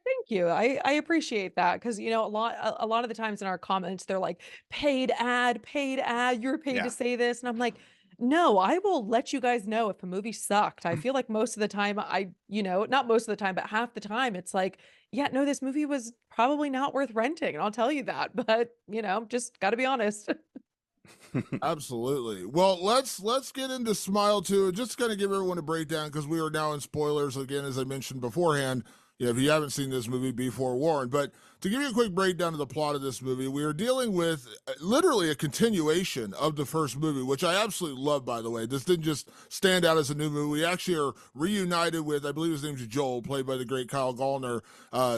S4: Thank you. I appreciate that because a lot of the times in our comments they're like paid ad, you're paid to
S2: Yeah.
S4: say this, and I'm like, no, I will let you guys know if a movie sucked. I feel like most of the time not most of the time, but half the time it's like, yeah, no, this movie was probably not worth renting, and I'll tell you that. But just got to be honest.
S1: Absolutely. Well, let's get into Smile 2 and just kind of give everyone a breakdown because we are now in spoilers again, as I mentioned beforehand. If you haven't seen this movie, be forewarned. But to give you a quick breakdown of the plot of this movie, we are dealing with literally a continuation of the first movie, which I absolutely love, by the way. This didn't just stand out as a new movie. We actually are reunited with, I believe his name's Joel, played by the great Kyle Gallner,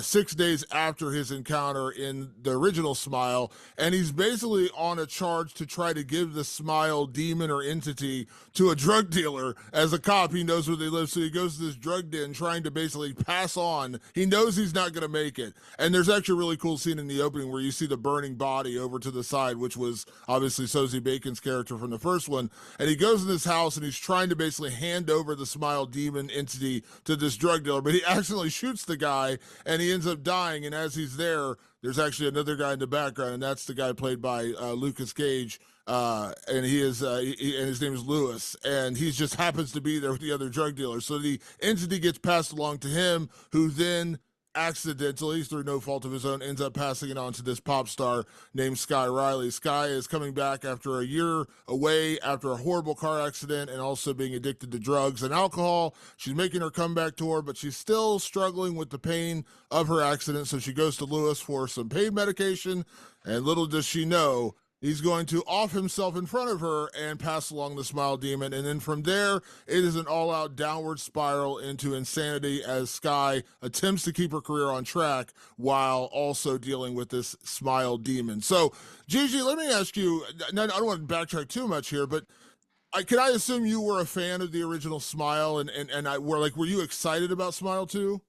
S1: 6 days after his encounter in the original Smile. And he's basically on a charge to try to give the Smile demon or entity to a drug dealer. As a cop, he knows where they live, so he goes to this drug den trying to basically pass on. He knows he's not going to make it. And there's actually a really cool scene in the opening where you see the burning body over to the side, which was obviously Sosie Bacon's character from the first one. And he goes in this house and he's trying to basically hand over the Smile demon entity to this drug dealer, but he accidentally shoots the guy and he ends up dying. And as he's there, there's actually another guy in the background, and that's the guy played by Lucas Cage. And and his name is Lewis, and he just happens to be there with the other drug dealer. So the entity gets passed along to him, who then accidentally, through no fault of his own, ends up passing it on to this pop star named Skye Riley. Skye is coming back after a year away after a horrible car accident and also being addicted to drugs and alcohol. She's making her comeback tour, but she's still struggling with the pain of her accident. So she goes to Lewis for some pain medication, and little does she know, he's going to off himself in front of her and pass along the Smile Demon. And then from there, it is an all-out downward spiral into insanity as Skye attempts to keep her career on track while also dealing with this Smile Demon. So, Gigi, let me ask you, I don't want to backtrack too much here, but can I assume you were a fan of the original Smile were you excited about Smile 2?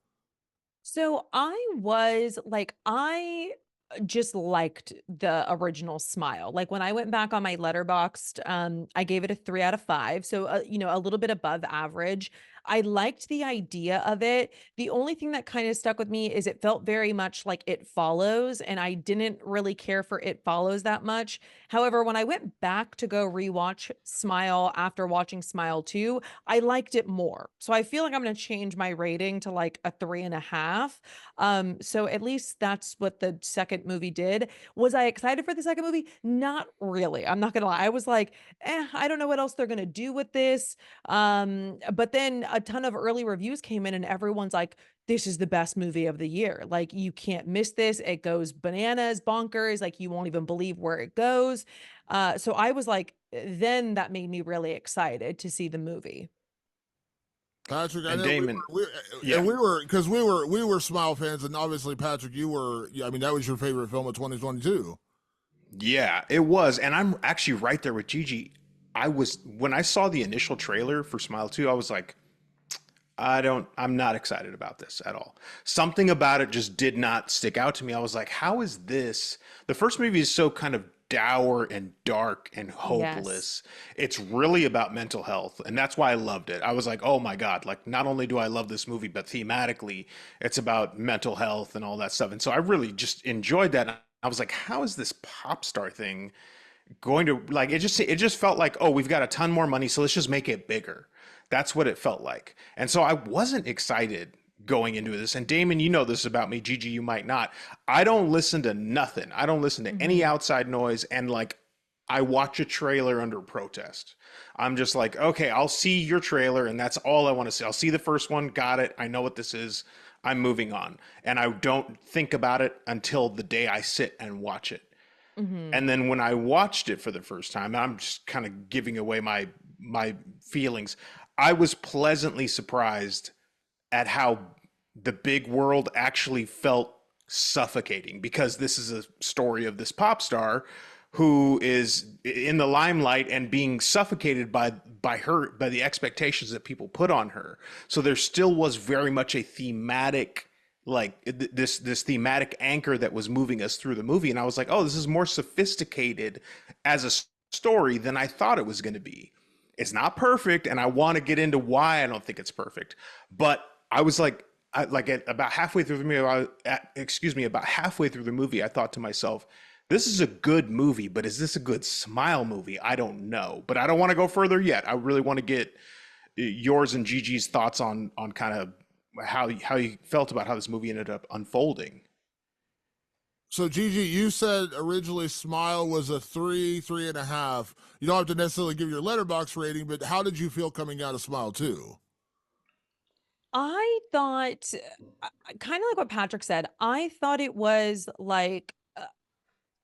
S4: So I just liked the original Smile. Like when I went back on my Letterboxd, I gave it a 3 out of 5. So, a little bit above average. I liked the idea of it. The only thing that kind of stuck with me is it felt very much like It Follows, and I didn't really care for It Follows that much. However, when I went back to go rewatch Smile after watching Smile 2, I liked it more. So I feel like I'm going to change my rating to like a 3.5. So at least that's what the second movie did. Was I excited for the second movie? Not really. I'm not gonna lie. I was like, I don't know what else they're gonna do with this. But then a ton of early reviews came in and everyone's like, this is the best movie of the year. Like, you can't miss this. It goes bananas, bonkers. Like, you won't even believe where it goes. So I was like, then that made me really excited to see the movie.
S1: Patrick, I
S2: And
S1: know
S2: Damon,
S1: and
S2: yeah.
S1: we were Smile fans, and obviously Patrick, I mean, that was your favorite film of 2022.
S2: Yeah, it was. And I'm actually right there with Gigi. When I saw the initial trailer for Smile 2, I was like, I'm not excited about this at all. Something about it just did not stick out to me. I was like, how is this? The first movie is so kind of dour and dark and
S4: Yes.
S2: hopeless. It's really about mental health. And that's why I loved it. I was like, oh my God, like not only do I love this movie, but thematically, it's about mental health and all that stuff. And so I really just enjoyed that. I was like, how is this pop star thing going to like it just felt like, oh, we've got a ton more money, so let's just make it bigger. That's what it felt like. And so I wasn't excited going into this. And Damon, you know this about me. Gigi, you might not. I don't listen to nothing. I don't listen to any
S4: Mhm.
S2: outside noise. And like, I watch a trailer under protest. I'm just like, okay, I'll see your trailer, and that's all I want to see. I'll see the first one, got it. I know what this is. I'm moving on. And I don't think about it until the day I sit and watch it.
S4: Mhm.
S2: And then when I watched it for the first time, I'm just kind of giving away my feelings. I was pleasantly surprised at how the big world actually felt suffocating, because this is a story of this pop star who is in the limelight and being suffocated by the expectations that people put on her. So there still was very much a thematic, like this thematic anchor that was moving us through the movie, and I was like, oh, this is more sophisticated as a story than I thought it was going to be. It's not perfect, and I want to get into why I don't think it's perfect, but I was like, about halfway through the movie, about halfway through the movie, I thought to myself, this is a good movie, but is this a good smile movie? I don't know, but I don't want to go further yet. I really want to get yours and Gigi's thoughts on kind of how you felt about how this movie ended up unfolding.
S1: So Gigi, you said originally Smile was a 3.5. You don't have to necessarily give your letterbox rating, but how did you feel coming out of Smile 2?
S4: I thought, kind of like what Patrick said, I thought it was like,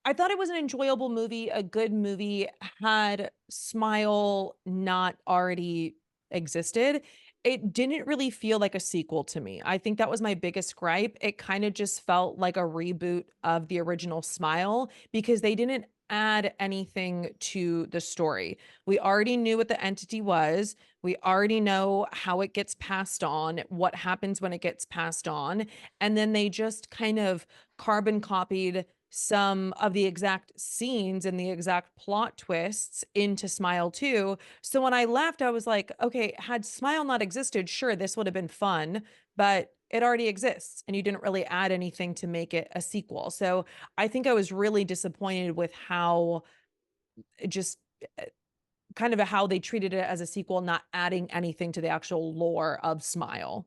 S4: I thought it was an enjoyable movie, a good movie. Had Smile not already existed, it didn't really feel like a sequel to me. I think that was my biggest gripe. It kind of just felt like a reboot of the original Smile because they didn't add anything to the story. We already knew what the entity was. We already know how it gets passed on, what happens when it gets passed on. And then they just kind of carbon copied some of the exact scenes and the exact plot twists into Smile 2. So when I left, I was like, okay, had Smile not existed, sure, this would have been fun, but it already exists and you didn't really add anything to make it a sequel. So I think I was really disappointed with how just kind of how they treated it as a sequel, not adding anything to the actual lore of Smile.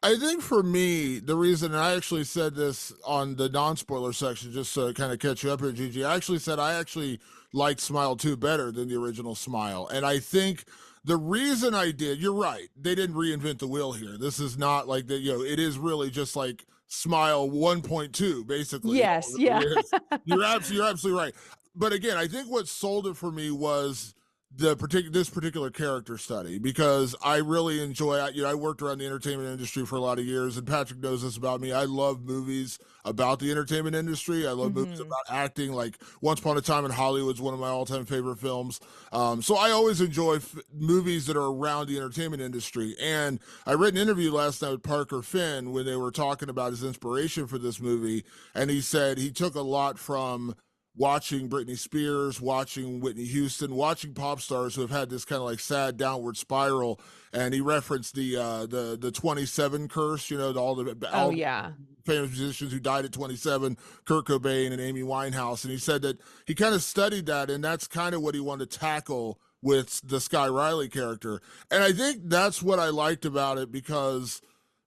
S1: I think for me, the reason, and I actually said this on the non-spoiler section, just to kind of catch you up here, Gigi, I actually said I actually liked Smile 2 better than the original Smile. And I think the reason I did, you're right, they didn't reinvent the wheel here. This is not like that, it is really just like Smile 1.2, basically.
S4: Yes,
S1: It
S4: yeah.
S1: really is. You're absolutely right. But again, I think what sold it for me was this particular character study, because I really enjoy, I worked around the entertainment industry for a lot of years, and Patrick knows this about me. I love movies about the entertainment industry. I love movies
S4: Mhm.
S1: about acting, like Once Upon a Time in Hollywood is one of my all-time favorite films. So I always enjoy movies that are around the entertainment industry. And I read an interview last night with Parker Finn when they were talking about his inspiration for this movie, and he said he took a lot from watching Britney Spears, watching Whitney Houston, watching pop stars who have had this kind of like sad downward spiral. And he referenced the 27 curse,
S4: Oh,
S1: all the
S4: yeah.
S1: famous musicians who died at 27, Kurt Cobain and Amy Winehouse. And he said that he kind of studied that, and that's kind of what he wanted to tackle with the Skye Riley character. And I think that's what I liked about it, because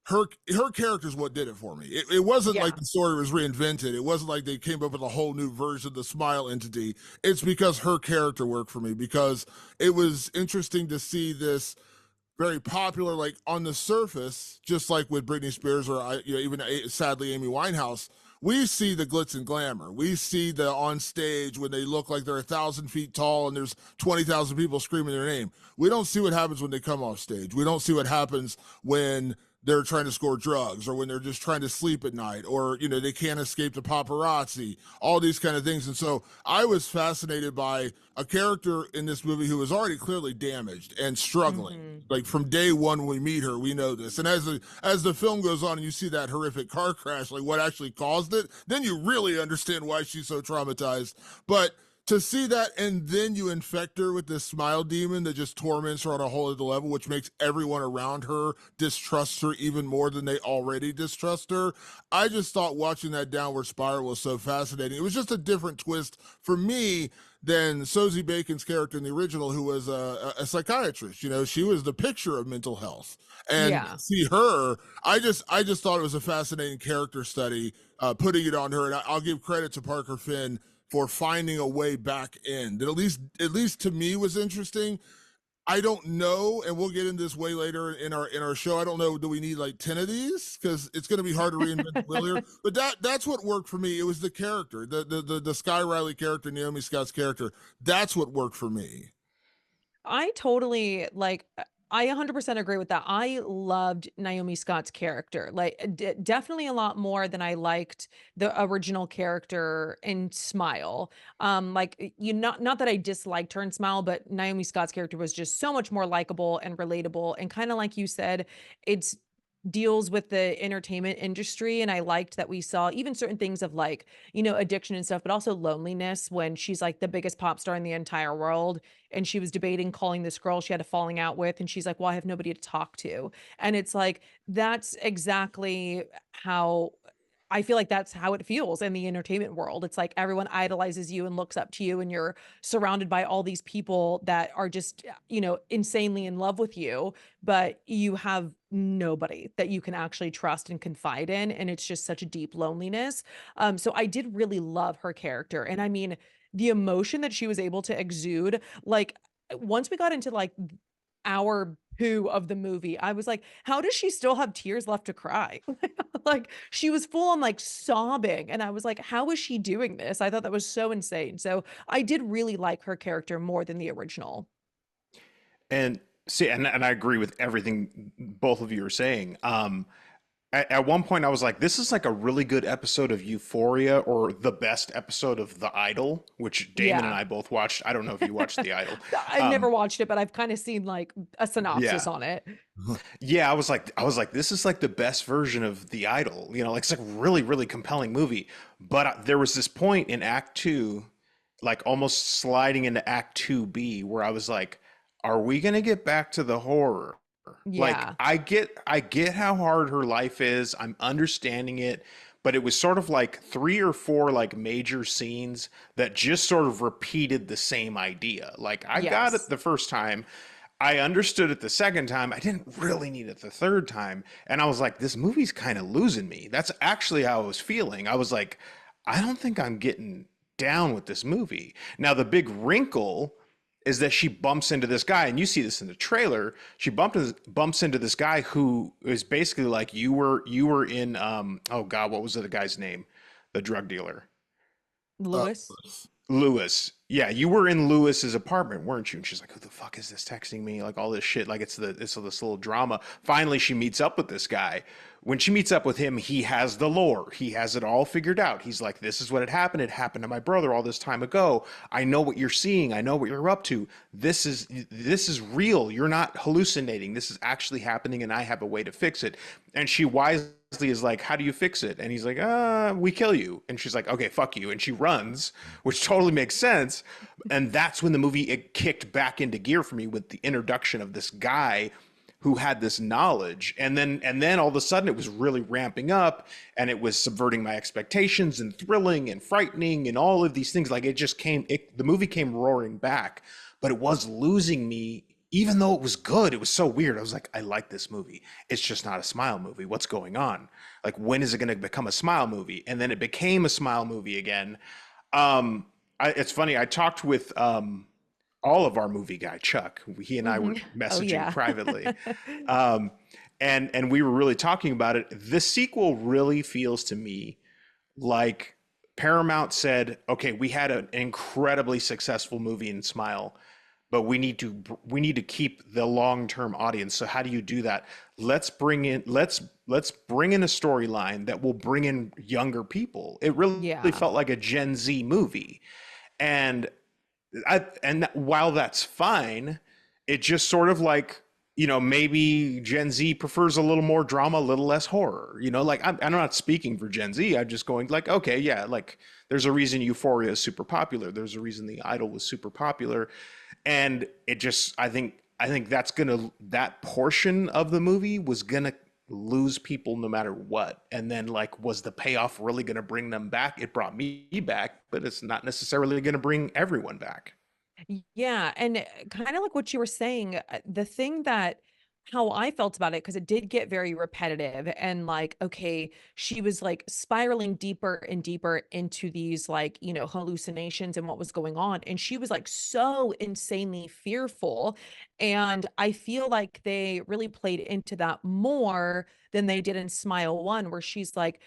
S1: her character is what did it for me. It wasn't like
S4: Yeah.
S1: the story was reinvented. It wasn't like they came up with a whole new version of the Smile entity. It's because her character worked for me, because it was interesting to see this very popular, like on the surface, just like with Britney Spears or even sadly Amy Winehouse. We see the glitz and glamour. We see the on stage when they look like they're 1,000 feet tall and there's 20,000 people screaming their name. We don't see what happens when they come off stage. We don't see what happens when they're trying to score drugs, or when they're just trying to sleep at night, or they can't escape the paparazzi, all these kind of things. And so I was fascinated by a character in this movie who was already clearly damaged and struggling.
S4: Mhm.
S1: Like from day one when we meet her, we know this. And as the film goes on and you see that horrific car crash, like what actually caused it, then you really understand why she's so traumatized. But to see that, and then you infect her with this smile demon that just torments her on a whole other level, which makes everyone around her distrust her even more than they already distrust her. I just thought watching that downward spiral was so fascinating. It was just a different twist for me than Sosie Bacon's character in the original, who was a psychiatrist. She was the picture of mental health. And
S4: Yeah.
S1: see her, I just thought it was a fascinating character study, putting it on her. And I'll give credit to Parker Finn for finding a way back in that at least to me was interesting. I don't know, and we'll get into this way later in our show. I don't know, do we need like 10 of these? Because it's going to be hard to reinvent the wheel here. But that's what worked for me. It was the character, the Skye Riley character, Naomi Scott's character. That's what worked for me.
S4: I totally like I 100% agree with that. I loved Naomi Scott's character, like, definitely a lot more than I liked the original character in Smile. Like, not that I disliked her in Smile, but Naomi Scott's character was just so much more likable and relatable, and kinda like you said, it's deals with the entertainment industry, and I liked that we saw even certain things of, like, addiction and stuff, but also loneliness when she's, like, the biggest pop star in the entire world, and she was debating calling this girl she had a falling out with, and she's like, "Well, I have nobody to talk to." And it's like, that's exactly how I feel like that's how it feels in the entertainment world. It's like everyone idolizes you and looks up to you, and you're surrounded by all these people that are just, insanely in love with you, but you have nobody that you can actually trust and confide in, and it's just such a deep loneliness. So I did really love her character, and I mean, the emotion that she was able to exude, like, once we got into, like, hour 2 of the movie, I was like, "How does she still have tears left to cry?" Like, she was full on, like, sobbing, and I was like, "How is she doing this?" I thought that was so insane. So, I did really like her character more than the original.
S2: And see, and I agree with everything both of you are saying. At one point, I was like, this is like a really good episode of Euphoria or the best episode of The Idol, which Damon and
S4: Yeah.
S2: I both watched. I don't know if you watched The Idol.
S4: I've never
S2: Um,
S4: watched it, but I've kinda seen, like, a synopsis
S2: yeah.
S4: on it.
S2: Yeah, I was like, this is like the best version of The Idol. You know, like it's like really, really compelling movie. But there was this point in Act Two, like almost sliding into Act Two B, where I was like, are we gonna get back to the horror? Like,
S4: Yeah.
S2: I get how hard her life is. I'm understanding it, but it was sort of like three or four like major scenes that just sort of repeated the same idea. Like, I got it
S4: Yes.
S2: the first time. I understood it the second time. I didn't really need it the third time. And I was like, this movie's kind of losing me. That's actually how I was feeling. I was like, I don't think I'm getting down with this movie. Now, the big wrinkle is that she bumps into this guy, and you see this in the trailer. She bumps into this guy who is basically like, you were in oh God, what was the guy's name? The drug dealer.
S1: Uh,
S4: Lewis?
S2: Lewis. Yeah, you were in Lewis's apartment, weren't you? And she's like, "Who the fuck is this texting me?" Like all this shit. Like it's this little drama. Finally, she meets up with this guy. When she meets up with him, he has the lore. He has it all figured out. He's like, "This is what had happened. It happened to my brother all this time ago. I know what you're seeing. I know what you're up to. This is real. You're not hallucinating. This is actually happening, and I have a way to fix it." And she wisely is like, "How do you fix it?" And he's like, we kill you." And she's like, "Okay, fuck you." And she runs, which totally makes sense. And that's when the movie it kicked back into gear for me with the introduction of this guy who had this knowledge. And then all of a sudden it was really ramping up, and it was subverting my expectations and thrilling and frightening and all of these things. Like the movie came roaring back, but it was losing me. Even though it was good, it was so weird. I was like, I like this movie. It's just not a smile movie. What's going on? Like, when is it going to become a smile movie? And then it became a smile movie again. It's funny. I talked with all of our movie guy, Chuck. He and I were
S4: Mhm. Oh,
S2: messaging
S4: yeah.
S2: privately. Um, and we were really talking about it. The sequel really feels to me like Paramount said, okay, we had an incredibly successful movie in Smile, but we need to keep the long-term audience. So how do you do that? Let's bring in a storyline that will bring in younger people. It really
S4: Yeah.
S2: felt like a Gen Z movie. And and while that's fine, it just sort of like, maybe Gen Z prefers a little more drama, a little less horror. Like I'm not speaking for Gen Z. I'm just going like, okay, yeah, like there's a reason Euphoria is super popular. There's a reason The Idol was super popular, and it just I think that portion of the movie was gonna lose people no matter what. And then, like, was the payoff really gonna bring them back? It brought me back, but it's not necessarily gonna bring everyone back.
S4: Yeah, and kind of like what you were saying, the thing that how I felt about it, because it did get very repetitive and like, okay, she was like spiraling deeper and deeper into these like, hallucinations and what was going on. And she was like so insanely fearful. And I feel like they really played into that more than they did in Smile One, where she's like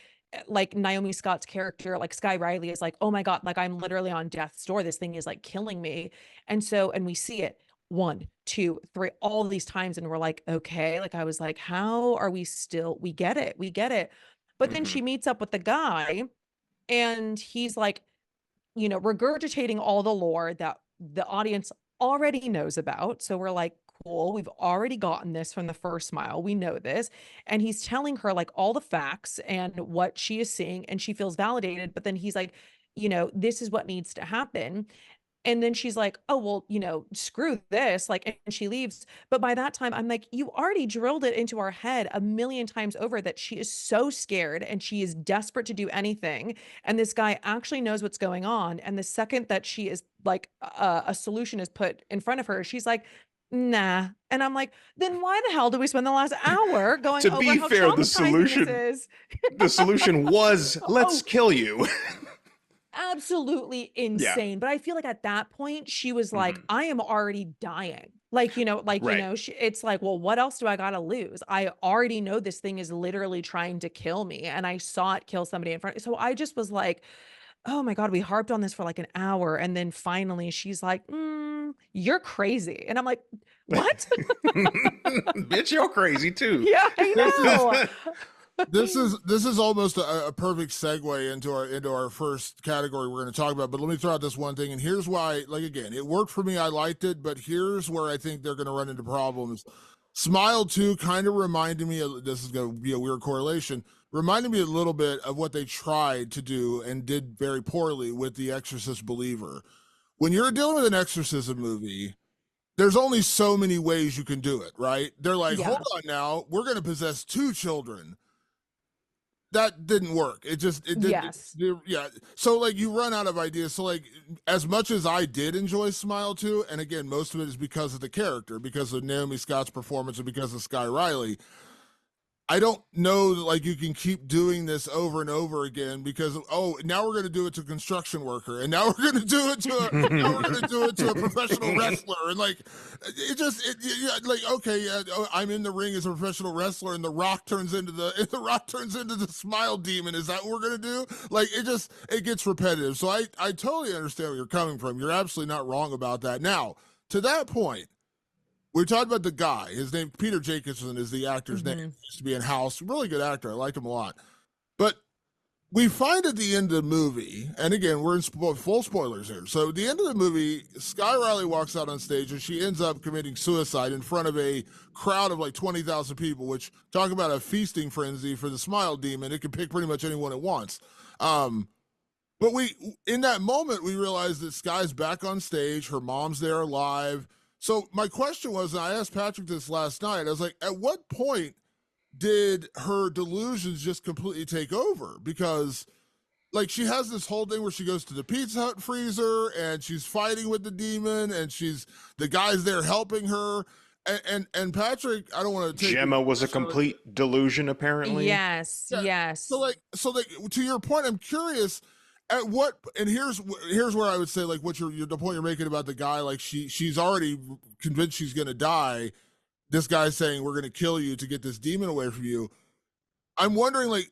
S4: Naomi Scott's character, like Skye Riley is like, oh my God, like I'm literally on death's door. This thing is like killing me. And so, and we see it. one, two, three, all these times. And we're like, okay. Like I was like, how are we still, we get it, we get it. But then
S2: Hmm.
S4: she meets up with the guy and he's like, regurgitating all the lore that the audience already knows about. So we're like, cool, we've already gotten this from the first smile. We know this. And he's telling her like all the facts and what she is seeing, and she feels validated. But then he's like, this is what needs to happen. And then she's like, oh, well, screw this. Like, and she leaves. But by that time, I'm like, you already drilled it into our head a million times over that she is so scared and she is desperate to do anything. And this guy actually knows what's going on. And the second that she is like, a solution is put in front of her, she's like, nah. And I'm like, then why the hell did we spend the last hour going
S2: To
S4: over
S2: be
S4: how
S2: fair,
S4: traumatizing this is?
S2: the solution was let's
S4: Oh,
S2: kill you.
S4: absolutely
S2: Yeah.
S4: insane. But I feel like at that point, she was like,
S2: Hmm.
S4: I am already dying.
S2: Right.
S4: It's like, well, what else do I got to lose? I already know this thing is literally trying to kill me. And I saw it kill somebody in front. So I just was like, oh my God, we harped on this for like an hour. And then finally she's like, you're crazy. And I'm like, what?
S2: Bitch, you're crazy too.
S4: Yeah,
S1: This is
S4: I
S1: this is almost a perfect segue into our first category we're going to talk about. But let me throw out this one thing, and here's why. Like again, it worked for me. I liked it, but here's where I think they're going to run into problems. Smile 2 kind of reminded me of, this is going to be a weird correlation, reminded me a little bit of what they tried to do and did very poorly with The Exorcist Believer. When you're dealing with an exorcism movie, there's only so many ways you can do it, right? They're like, hold
S4: yeah.
S1: on now, we're going to possess two children. That didn't work. It did.
S4: Yes.
S1: Yeah. So like you run out of ideas. So like as much as I did enjoy Smile 2, and again, most of it is because of the character, because of Naomi Scott's performance and because of Skye Riley. I don't know, like you can keep doing this over and over again because now we're going to do it to a construction worker, and now we're going to do it to a professional wrestler, and like like okay, yeah, I'm in the ring as a professional wrestler, and the Rock turns into the Smile Demon. Is that what we're going to do? Like it gets repetitive. So I totally understand where you're coming from. You're absolutely not wrong about that. Now to that point, we talked about the guy. His name, Peter Jacobson, is the actor's name. He
S4: Hmm.
S1: used to be in House. Really good actor. I liked him a lot. But we find at the end of the movie, and again, we're in full spoilers here. So at the end of the movie, Skye Riley walks out on stage and she ends up committing suicide in front of a crowd of like 20,000 people, which talk about a feasting frenzy for the Smile Demon. It can pick pretty much anyone it wants. Um, but in that moment, we realized that Skye's back on stage. Her mom's there alive. So my question was, and I asked Patrick this last night, I was like, at what point did her delusions just completely take over? Because like she has this whole thing where she goes to the Pizza Hut freezer and she's fighting with the demon and the guy's there helping her. And Patrick, I don't want to take
S2: Gemma was a complete delusion, apparently.
S4: Yes.
S1: yeah.
S4: Yes.
S1: So like to your point, I'm curious at what, and here's where I would say like what the point you're making about the guy, like she's already convinced she's gonna die. This guy's saying we're gonna kill you to get this demon away from you. I'm wondering like,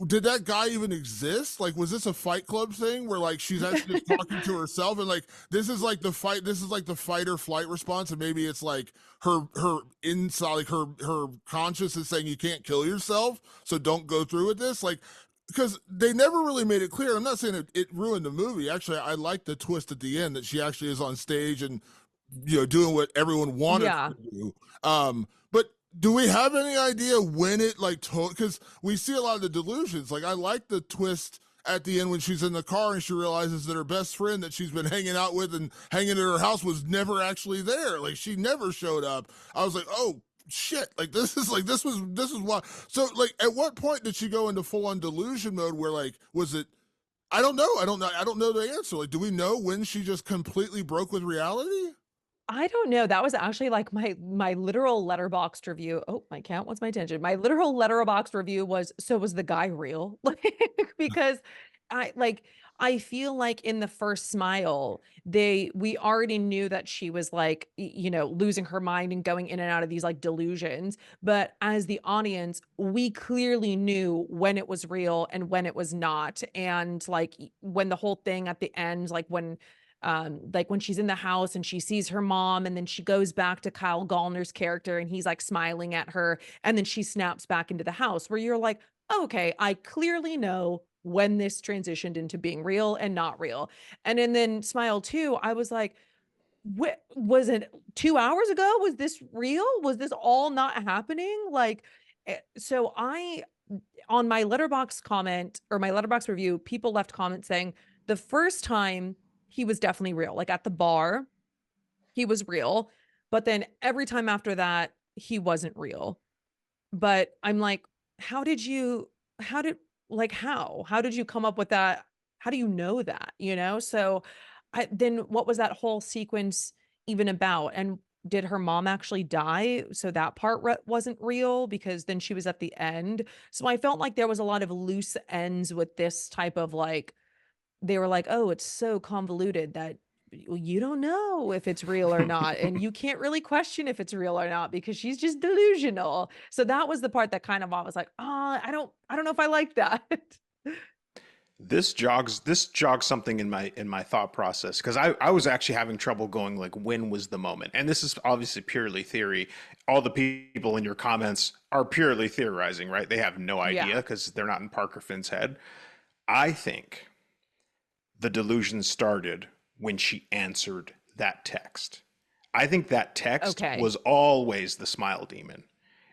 S1: did that guy even exist? Like, was this a Fight Club thing where like she's actually just talking to herself and like this is like the fight or flight response, and maybe it's like her inside, like her conscious is saying you can't kill yourself, so don't go through with this. Like, because they never really made it clear. I'm not saying it ruined the movie. Actually, I like the twist at the end that she actually is on stage and doing what everyone wanted her
S4: Yeah.
S1: to do. But do we have any idea when it like because we see a lot of the delusions. Like I like the twist at the end when she's in the car and she realizes that her best friend that she's been hanging out with and hanging at her house was never actually there. Like she never showed up. I was like, oh shit, like this is why. So like at what point did she go into full on delusion mode where like was it, I don't know. I don't know the answer. Like, do we know when she just completely broke with reality?
S4: I don't know. That was actually like my literal letterboxed review. Oh, my count. What's my attention? My literal letterboxed review was, so was the guy real? Like because I feel like in the first smile, we already knew that she was like, losing her mind and going in and out of these like delusions. But as the audience, we clearly knew when it was real and when it was not. And like when the whole thing at the end, like when like when she's in the house and she sees her mom, and then she goes back to Kyle Gallner's character and he's like smiling at her, and then she snaps back into the house, where you're like, "Oh, okay, I clearly know when this transitioned into being real and not real." And then Smile 2, I was like, what was it 2 hours ago? Was this real? Was this all not happening? Like, so I on my letterbox comment or my letterbox review, people left comments saying the first time he was definitely real. Like at the bar, he was real, but then every time after that, he wasn't real. But I'm like, how did you how did how did you come up with that? How do you know that, you know? So I then what was that whole sequence even about? And did her mom actually die? So that part wasn't real because then she was at the end. So I felt like there was a lot of loose ends with this type of like they were like, "Oh, it's so convoluted that you don't know if it's real or not, and you can't really question if it's real or not because she's just delusional." So that was the part that kind of I was like, "Ah, I don't know if I like that."
S2: This jogs something in my thought process, because I was actually having trouble going like, when was the moment? And this is obviously purely theory. All the people in your comments are purely theorizing, right? They have no idea
S4: Yeah.
S2: because they're not in Parker Finn's head. I think the delusion started when she answered that text. I think that text
S4: Okay.
S2: was always the smile demon,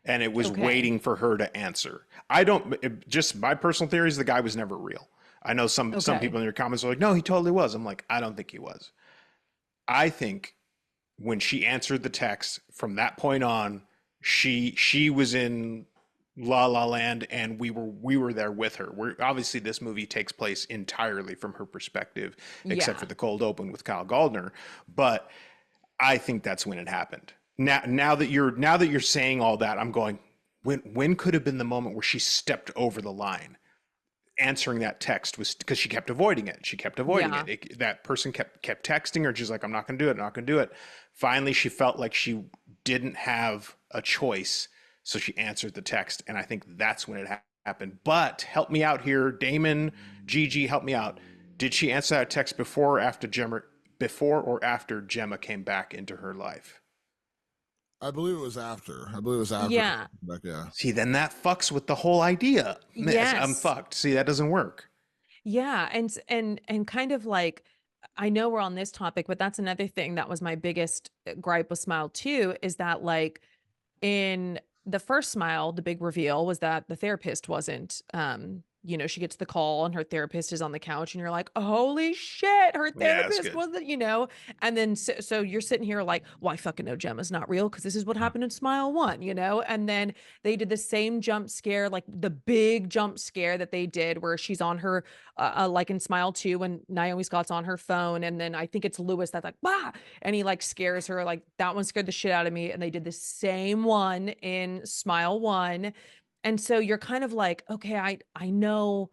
S2: and it was
S4: Okay.
S2: waiting for her to answer. I don't, just my personal theory is the guy was never real. I know some
S4: Okay.
S2: people in your comments are like, no, he totally was. I'm like, I don't think he was. I think when she answered the text from that point on, she was in La La Land, and we were there with her. We're obviously, this movie takes place entirely from her perspective, except for
S4: Yeah.
S2: the cold open with Kyle Gallner. But I think that's when it happened. Now that you're saying all that, I'm going, when could have been the moment where she stepped over the line? Answering that text was because she kept avoiding it. She kept avoiding
S4: Yeah.
S2: it. That person kept texting her. She's like, I'm not going to do it. I'm not going to do it. Finally, she felt like she didn't have a choice, so she answered the text, and I think that's when it happened. But help me out here, Damon, Gigi, help me out. Did she answer that text before or after Gemma came back into her life?
S1: I believe it was after. I believe it was after.
S4: Yeah.
S1: Like, yeah.
S2: See, then that fucks with the whole idea. I'm
S4: Yes.
S2: fucked. See, that doesn't work.
S4: Yeah, and kind of like I know we're on this topic, but that's another thing that was my biggest gripe with Smile 2 is that like in the first Smile, the big reveal was that the therapist wasn't, she gets the call and her therapist is on the couch and you're like, holy shit, her
S2: Yeah, that's
S4: therapist
S2: good.
S4: wasn't, and then so you're sitting here like, well, I fucking know Gemma's not real because this is what happened in Smile 1, and then they did the same jump scare, like the big jump scare that they did where she's on her, like in Smile 2 when Naomi Scott's on her phone, and then I think it's Lewis that's like, bah, and he like scares her. Like that one scared the shit out of me. And they did the same one in Smile 1. And so you're kind of like, okay, I know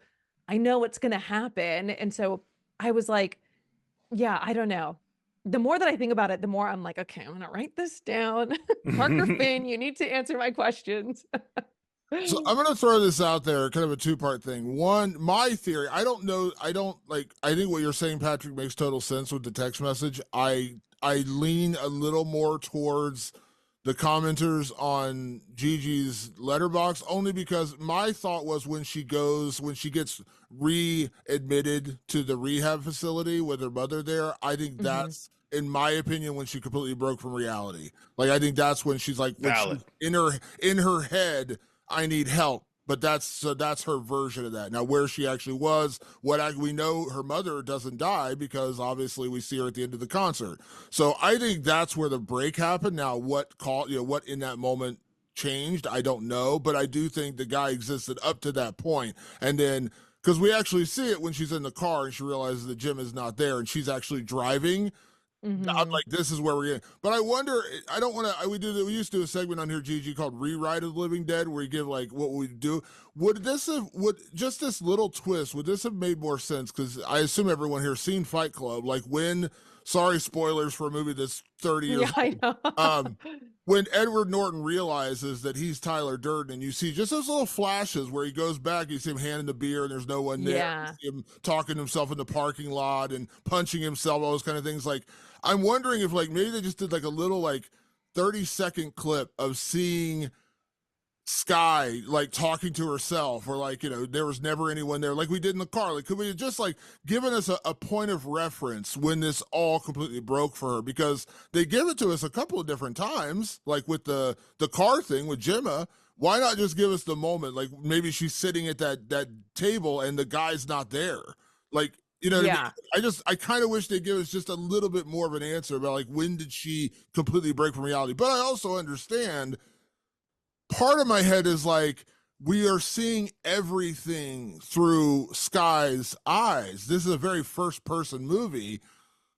S4: what's gonna happen. And so I was like, yeah, I don't know. The more that I think about it, the more I'm like, okay, I'm gonna write this down. Parker Finn, you need to answer my questions.
S1: So I'm gonna throw this out there, kind of a two-part thing. One, my theory, I don't know, I don't like I think what you're saying, Patrick, makes total sense with the text message. I lean a little more towards the commenters on Gigi's letterbox only because my thought was when she gets readmitted to the rehab facility with her mother there, I think
S4: Mhm.
S1: that's in my opinion when she completely broke from reality. Like I think that's when she's like when
S2: Valid.
S1: she's in her head, I need help. But that's her version of that. Now, where she actually was, we know her mother doesn't die because obviously we see her at the end of the concert. So I think that's where the break happened. Now, what in that moment changed, I don't know, but I do think the guy existed up to that point, and then because we actually see it when she's in the car and she realizes that Jim is not there and she's actually driving. I'm
S4: Mhm.
S1: like, this is where we're getting. But I wonder. I don't want to. We used to do a segment on here, Gigi, called "Rewrite of the Living Dead," where we give like what we do. Would just this little twist? Would this have made more sense? Because I assume everyone here seen Fight Club. Like when sorry, spoilers for a movie that's 30
S4: Yeah,
S1: years
S4: I know.
S1: when Edward Norton realizes that he's Tyler Durden, and you see just those little flashes where he goes back, you see him handing the beer and there's no one there. You
S4: Yeah.
S1: see him talking to himself in the parking lot and punching himself, all those kind of things. Like, I'm wondering if like maybe they just did like a little like 30-second clip of seeing Skye like talking to herself, or like, there was never anyone there, like we did in the car. Like, could we have just like given us a point of reference when this all completely broke for her? Because they give it to us a couple of different times, like with the car thing with Gemma. Why not just give us the moment? Like maybe she's sitting at that table and the guy's not there. Like, you know what I
S4: Yeah.
S1: mean? I kind of wish they'd give us just a little bit more of an answer about like when did she completely break from reality. But I also understand part of my head is like, we are seeing everything through Skye's eyes. This is a very first person movie.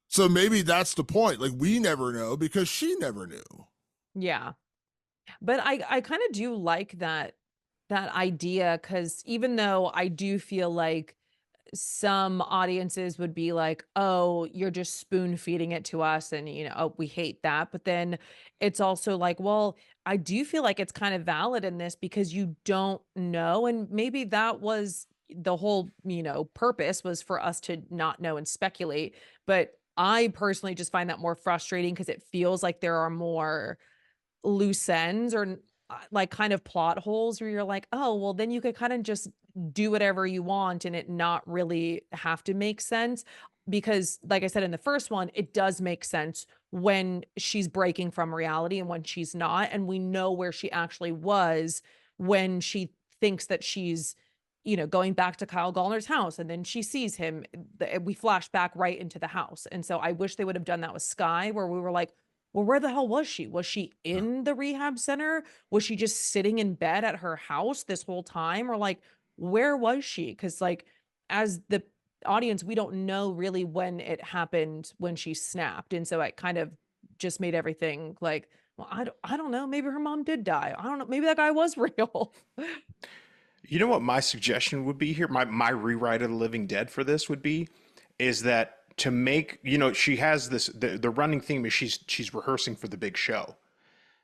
S1: So maybe that's the point. Like, we never know because she never knew.
S4: Yeah. But I kind of do like that idea, because even though I do feel like some audiences would be like, "Oh, you're just spoon feeding it to us," and "Oh, we hate that." But then it's also like, well, I do feel like it's kind of valid in this because you don't know, and maybe that was the whole, purpose was for us to not know and speculate. But I personally just find that more frustrating because it feels like there are more loose ends, or like kind of plot holes where you're like, oh, well, then you could kind of just do whatever you want and it not really have to make sense. Because, like I said in the first one, it does make sense when she's breaking from reality and when she's not. And we know where she actually was when she thinks that she's, going back to Kyle Gallner's house, and then she sees him. We flash back right into the house. And so I wish they would have done that with Skye, where we were like, well, where the hell was she? Was she in the rehab center? Was she just sitting in bed at her house this whole time? Or like, where was she? Because, like, as the audience, we don't know really when it happened, when she snapped. And so it kind of just made everything like, well, I don't know. Maybe her mom did die. I don't know. Maybe that guy was real.
S2: You know what my suggestion would be here? My rewrite of the Living Dead for this would be is that to make, she has this the running theme is she's rehearsing for the big show.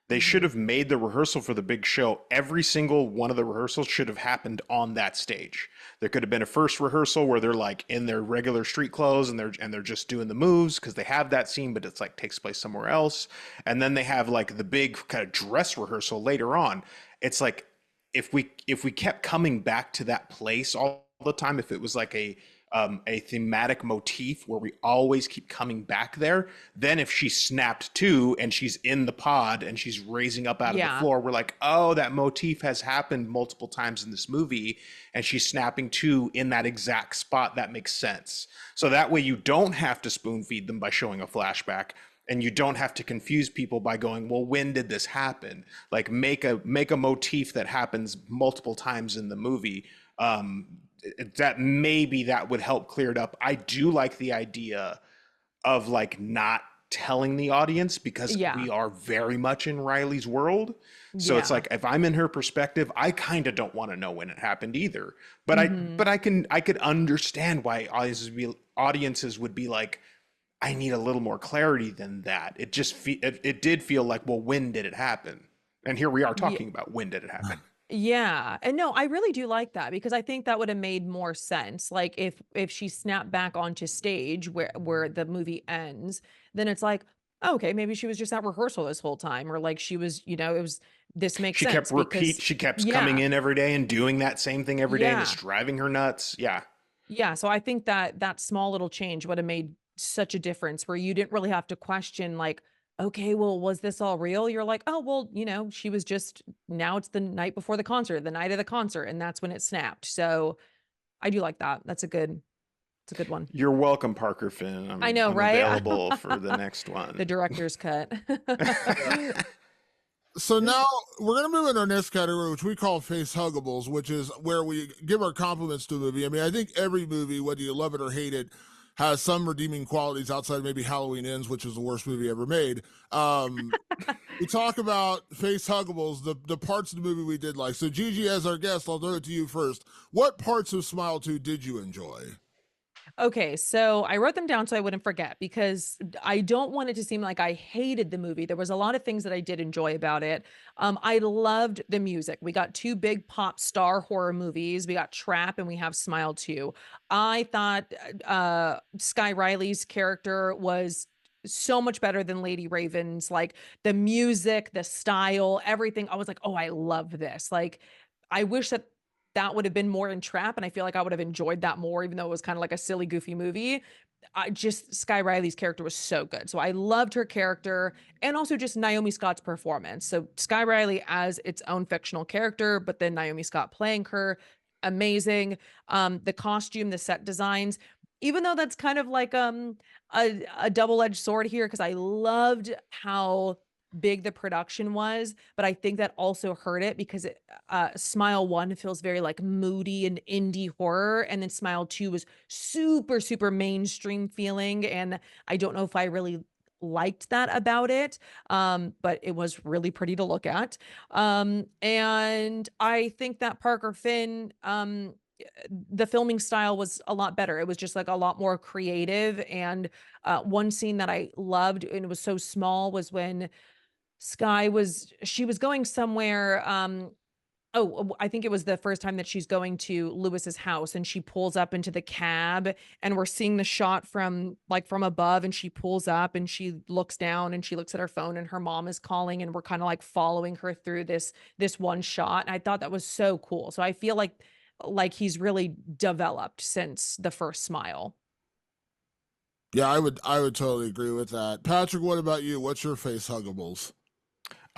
S2: They should
S4: Mhm.
S2: have made the rehearsal for the big show. Every single one of the rehearsals should have happened on that stage. There could have been a first rehearsal where they're like in their regular street clothes and they're just doing the moves because they have that scene, but it's like takes place somewhere else. And then they have like the big kind of dress rehearsal later on. It's like if we kept coming back to that place all the time, if it was like a thematic motif where we always keep coming back there, then if she snapped too and she's in the pod and she's raising up out of the
S4: Yeah.
S2: floor, we're like, oh, that motif has happened multiple times in this movie and she's snapping too in that exact spot. That makes sense. So that way you don't have to spoon feed them by showing a flashback, and you don't have to confuse people by going, well, when did this happen? Like make a motif that happens multiple times in the movie. That maybe that would help clear it up. I do like the idea of like not telling the audience because
S4: Yeah.
S2: we are very much in Riley's world. So it's
S4: Yeah.
S2: like if I'm in her perspective, I kind of don't want to know when it happened either. But
S4: Hmm.
S2: I could understand why audiences would be like, I need a little more clarity than that. It did feel like, well, when did it happen? And here we are
S4: Yeah.
S2: talking about when did it happen?
S4: Yeah. And no, I really do like that because I think that would have made more sense. Like if she snapped back onto stage where the movie ends, then it's like, oh, okay, maybe she was just at rehearsal this whole time, or like she was, it was, this makes sense because
S2: She kept coming
S4: yeah.
S2: in every day and doing that same thing every day, and it's
S4: Yeah.
S2: driving her nuts. Yeah.
S4: Yeah, so I think that that small little change would have made such a difference where you didn't really have to question like, okay, well, was this all real? You're like, oh, well, she was just, now it's the night before the concert, the night of the concert, and that's when it snapped. So I do like that. It's a good one.
S2: You're welcome, Parker Finn.
S4: I know,
S2: I'm
S4: right?
S2: available for the next
S4: The
S2: one.
S4: director's cut.
S1: So now we're going to move into our next category, which we call face huggables, which is where we give our compliments to a movie. I mean, I think every movie, whether you love it or hate it, has some redeeming qualities outside of maybe Halloween Ends, which is the worst movie ever made. We talk about face huggables, the parts of the movie we did like. So, Gigi, as our guest, I'll throw it to you first. What parts of Smile 2 did you enjoy?
S4: Okay, so I wrote them down so I wouldn't forget because I don't want it to seem like I hated the movie. There was a lot of things that I did enjoy about it. I loved the music. We got two big pop star horror movies. We got Trap and we have Smile 2. I thought Skye Riley's character was so much better than Lady Raven's. Like the music, the style, everything. I was like, oh, I love this. Like, I wish that that would have been more in Trap, and I feel like I would have enjoyed that more, even though it was kind of like a silly, goofy movie. I just Skye Riley's character was so good. So I loved her character and also just Naomi Scott's performance. So Skye Riley as its own fictional character, but then Naomi Scott playing her, amazing. The costume, the set designs, even though that's kind of like a double-edged sword here, because I loved how big the production was, but I think that also hurt it because Smile 1 feels very like moody and indie horror, and then Smile 2 was super, super mainstream feeling, and I don't know if I really liked that about it. But it was really pretty to look at. And I think that Parker Finn, the filming style was a lot better. It was just like a lot more creative. And one scene that I loved, and it was so small, was when she was going somewhere, I think it was the first time that she's going to Lewis's house, and she pulls up into the cab, and we're seeing the shot from like from above, and she pulls up and she looks down and she looks at her phone and her mom is calling, and we're kind of like following her through this one shot. And I thought that was so cool. So I feel like he's really developed since the first Smile.
S1: Yeah, I would totally agree with that. Patrick, what about you? What's your face huggables?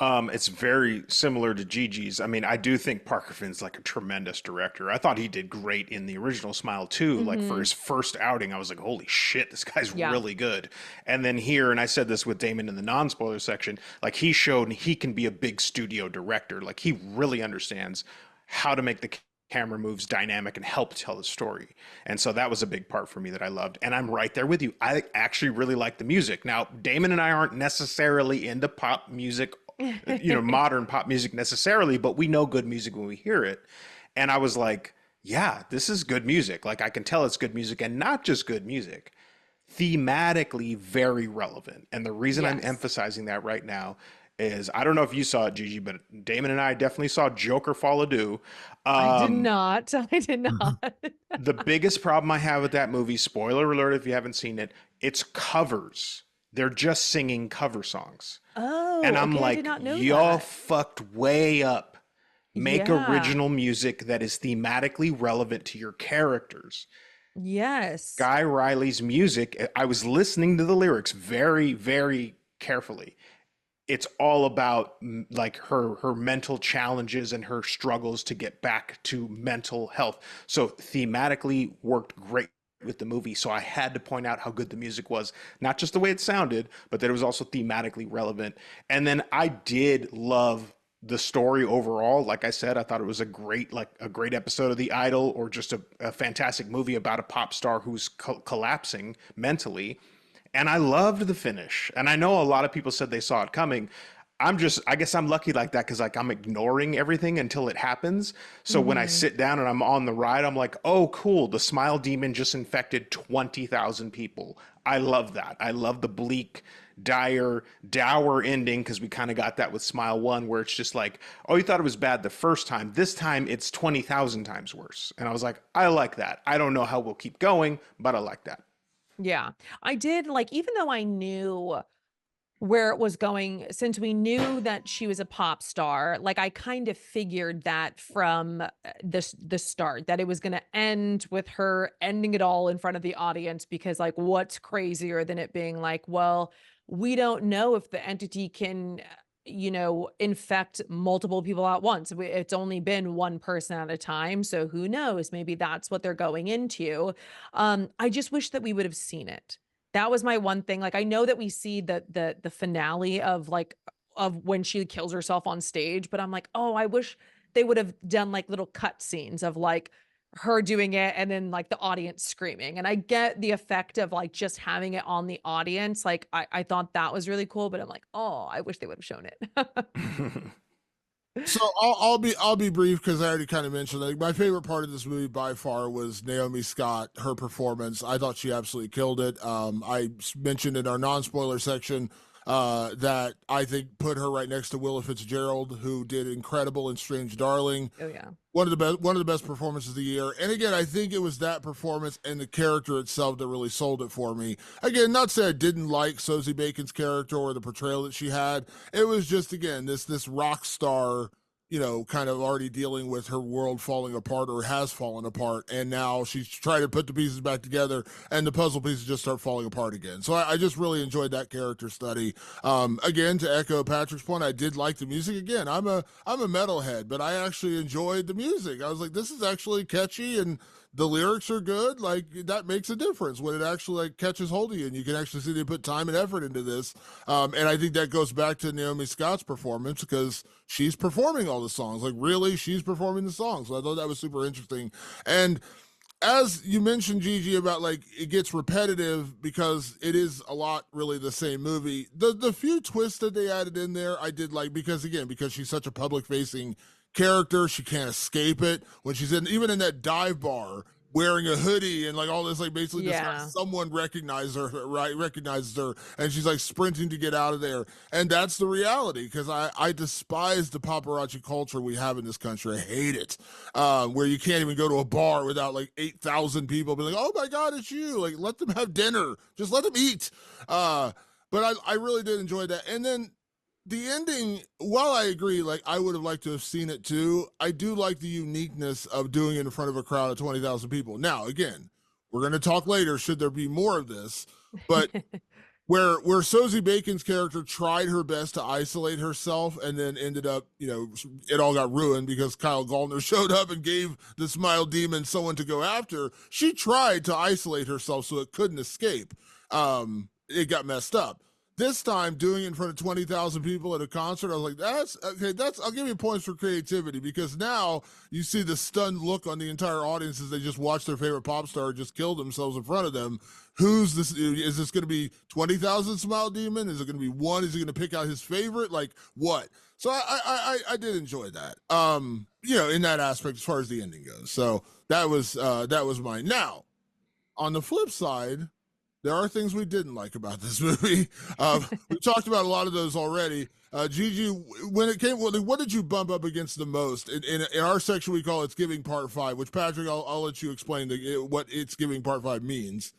S2: It's very similar to Gigi's. I mean, I do think Parker Finn's like a tremendous director. I thought he did great in the original Smile too. Like for
S4: Hmm.
S2: his first outing, I was like, holy shit, this guy's
S4: Yeah.
S2: really good. And then here, and I said this with Damon in the non-spoiler section, like he showed he can be a big studio director. Like he really understands how to make the camera moves dynamic and help tell the story. And so that was a big part for me that I loved. And I'm right there with you. I actually really like the music. Now, Damon and I aren't necessarily into pop music, modern pop music necessarily, but we know good music when we hear it. And I was like, yeah, this is good music. Like I can tell it's good music, and not just good music, thematically very relevant. And the reason I'm
S4: Yes.
S2: emphasizing that right now is I don't know if you saw it, Gigi, but Damon and I definitely saw Joker Fall Ado.
S4: I did
S2: Um,
S4: not. I did not.
S2: the biggest problem I have with that movie, spoiler alert if you haven't seen it, it's covers. They're just singing cover songs. And
S4: Oh,
S2: I'm
S4: okay. I did
S2: like,
S4: not know
S2: y'all
S4: that.
S2: fucked way up. Make
S4: Yeah.
S2: original music that is thematically relevant to your characters.
S4: Yes.
S2: Guy Riley's music, I was listening to the lyrics very, very carefully. It's all about like her mental challenges and her struggles to get back to mental health. So thematically worked great with the movie. So I had to point out how good the music was, not just the way it sounded, but that it was also thematically relevant. And then I did love the story overall. Like I said, I thought it was a great episode of The Idol, or just a fantastic movie about a pop star who's collapsing mentally. And I loved the finish. And I know a lot of people said they saw it coming. I guess I'm lucky like that because like I'm ignoring everything until it happens. So when I
S4: Hmm.
S2: sit down and I'm on the ride, I'm like, oh, cool. The smile demon just infected 20,000 people. I love that. I love the bleak, dire, dour ending, because we kind of got that with Smile 1, where it's just like, oh, you thought it was bad the first time. This time it's 20,000 times worse. And I was like, I like that. I don't know how we'll keep going, but I like that.
S4: Yeah. I did like, even though I knew where it was going, since we knew that she was a pop star, like I kind of figured that from the start, that it was going to end with her ending it all in front of the audience, because like what's crazier than it being like, well, we don't know if the entity can infect multiple people at once. It's only been one person at a time, so who knows, maybe that's what they're going into. I just wish that we would have seen it. That was my one thing. Like, I know that we see the finale of like of when she kills herself on stage, but I'm like, "Oh, I wish they would have done like little cut scenes of like her doing it and then like the audience screaming." And I get the effect of like just having it on the audience. Like I thought that was really cool, but I'm like, "Oh, I wish they would have shown it."
S1: So I'll be brief because I already kind of mentioned, like, my favorite part of this movie by far was Naomi Scott, her performance. I thought she absolutely killed it. Mentioned in our non-spoiler section that I think put her right next to Willa Fitzgerald, who did incredible in Strange Darling.
S4: Oh yeah.
S1: One of the best performances of the year. And again, I think it was that performance and the character itself that really sold it for me. Again, not to say I didn't like Sosie Bacon's character or the portrayal that she had. It was just, again, this rock star, kind of already dealing with her world falling apart, or has fallen apart, and now she's trying to put the pieces back together, and the puzzle pieces just start falling apart again. So I just really enjoyed that character study. Again, to echo Patrick's point, I did like the music. Again, I'm a metalhead, but I actually enjoyed the music. I was like, this is actually catchy, and the lyrics are good. Like, that makes a difference when it actually, like, catches hold of you, and you can actually see they put time and effort into this. And I think that goes back to Naomi Scott's performance, because she's performing all the songs. Like, really, she's performing the songs. So I thought that was super interesting. And as you mentioned, Gigi, about, like, it gets repetitive because it is a lot really the same movie. The few twists that they added in there, I did like, because, again, because she's such a public facing character, she can't escape it. When she's even in that dive bar wearing a hoodie and, like, all this, like, basically just has
S4: Yeah.
S1: someone recognize her, right? Recognizes her, and she's like sprinting to get out of there. And that's the reality, because I despise the paparazzi culture we have in this country. I hate it. Where you can't even go to a bar without, like, 8,000 people be like, oh my God, it's you. Like, let them have dinner. Just let them eat. But I really did enjoy that. And then the ending, while I agree, like, I would have liked to have seen it too, I do like the uniqueness of doing it in front of a crowd of 20,000 people. Now, again, we're going to talk later, should there be more of this, but where Sosie Bacon's character tried her best to isolate herself, and then ended up, it all got ruined because Kyle Gallner showed up and gave the Smile Demon someone to go after. She tried to isolate herself so it couldn't escape. It got messed up. This time, doing it in front of 20,000 people at a concert, I was like, that's okay. I'll give you points for creativity, because now you see the stunned look on the entire audience as they just watch their favorite pop star just kill themselves in front of them. Who's this? Is this going to be 20,000 Smile Demon? Is it going to be one? Is he going to pick out his favorite? Like, what? So I did enjoy that. In that aspect, as far as the ending goes. So that was mine. Now, on the flip side, there are things we didn't like about this movie. We talked about a lot of those already. Gigi, when it came, what did you bump up against the most? In our section, we call It's Giving Part 5, which, Patrick, I'll let you explain what It's Giving Part 5 means.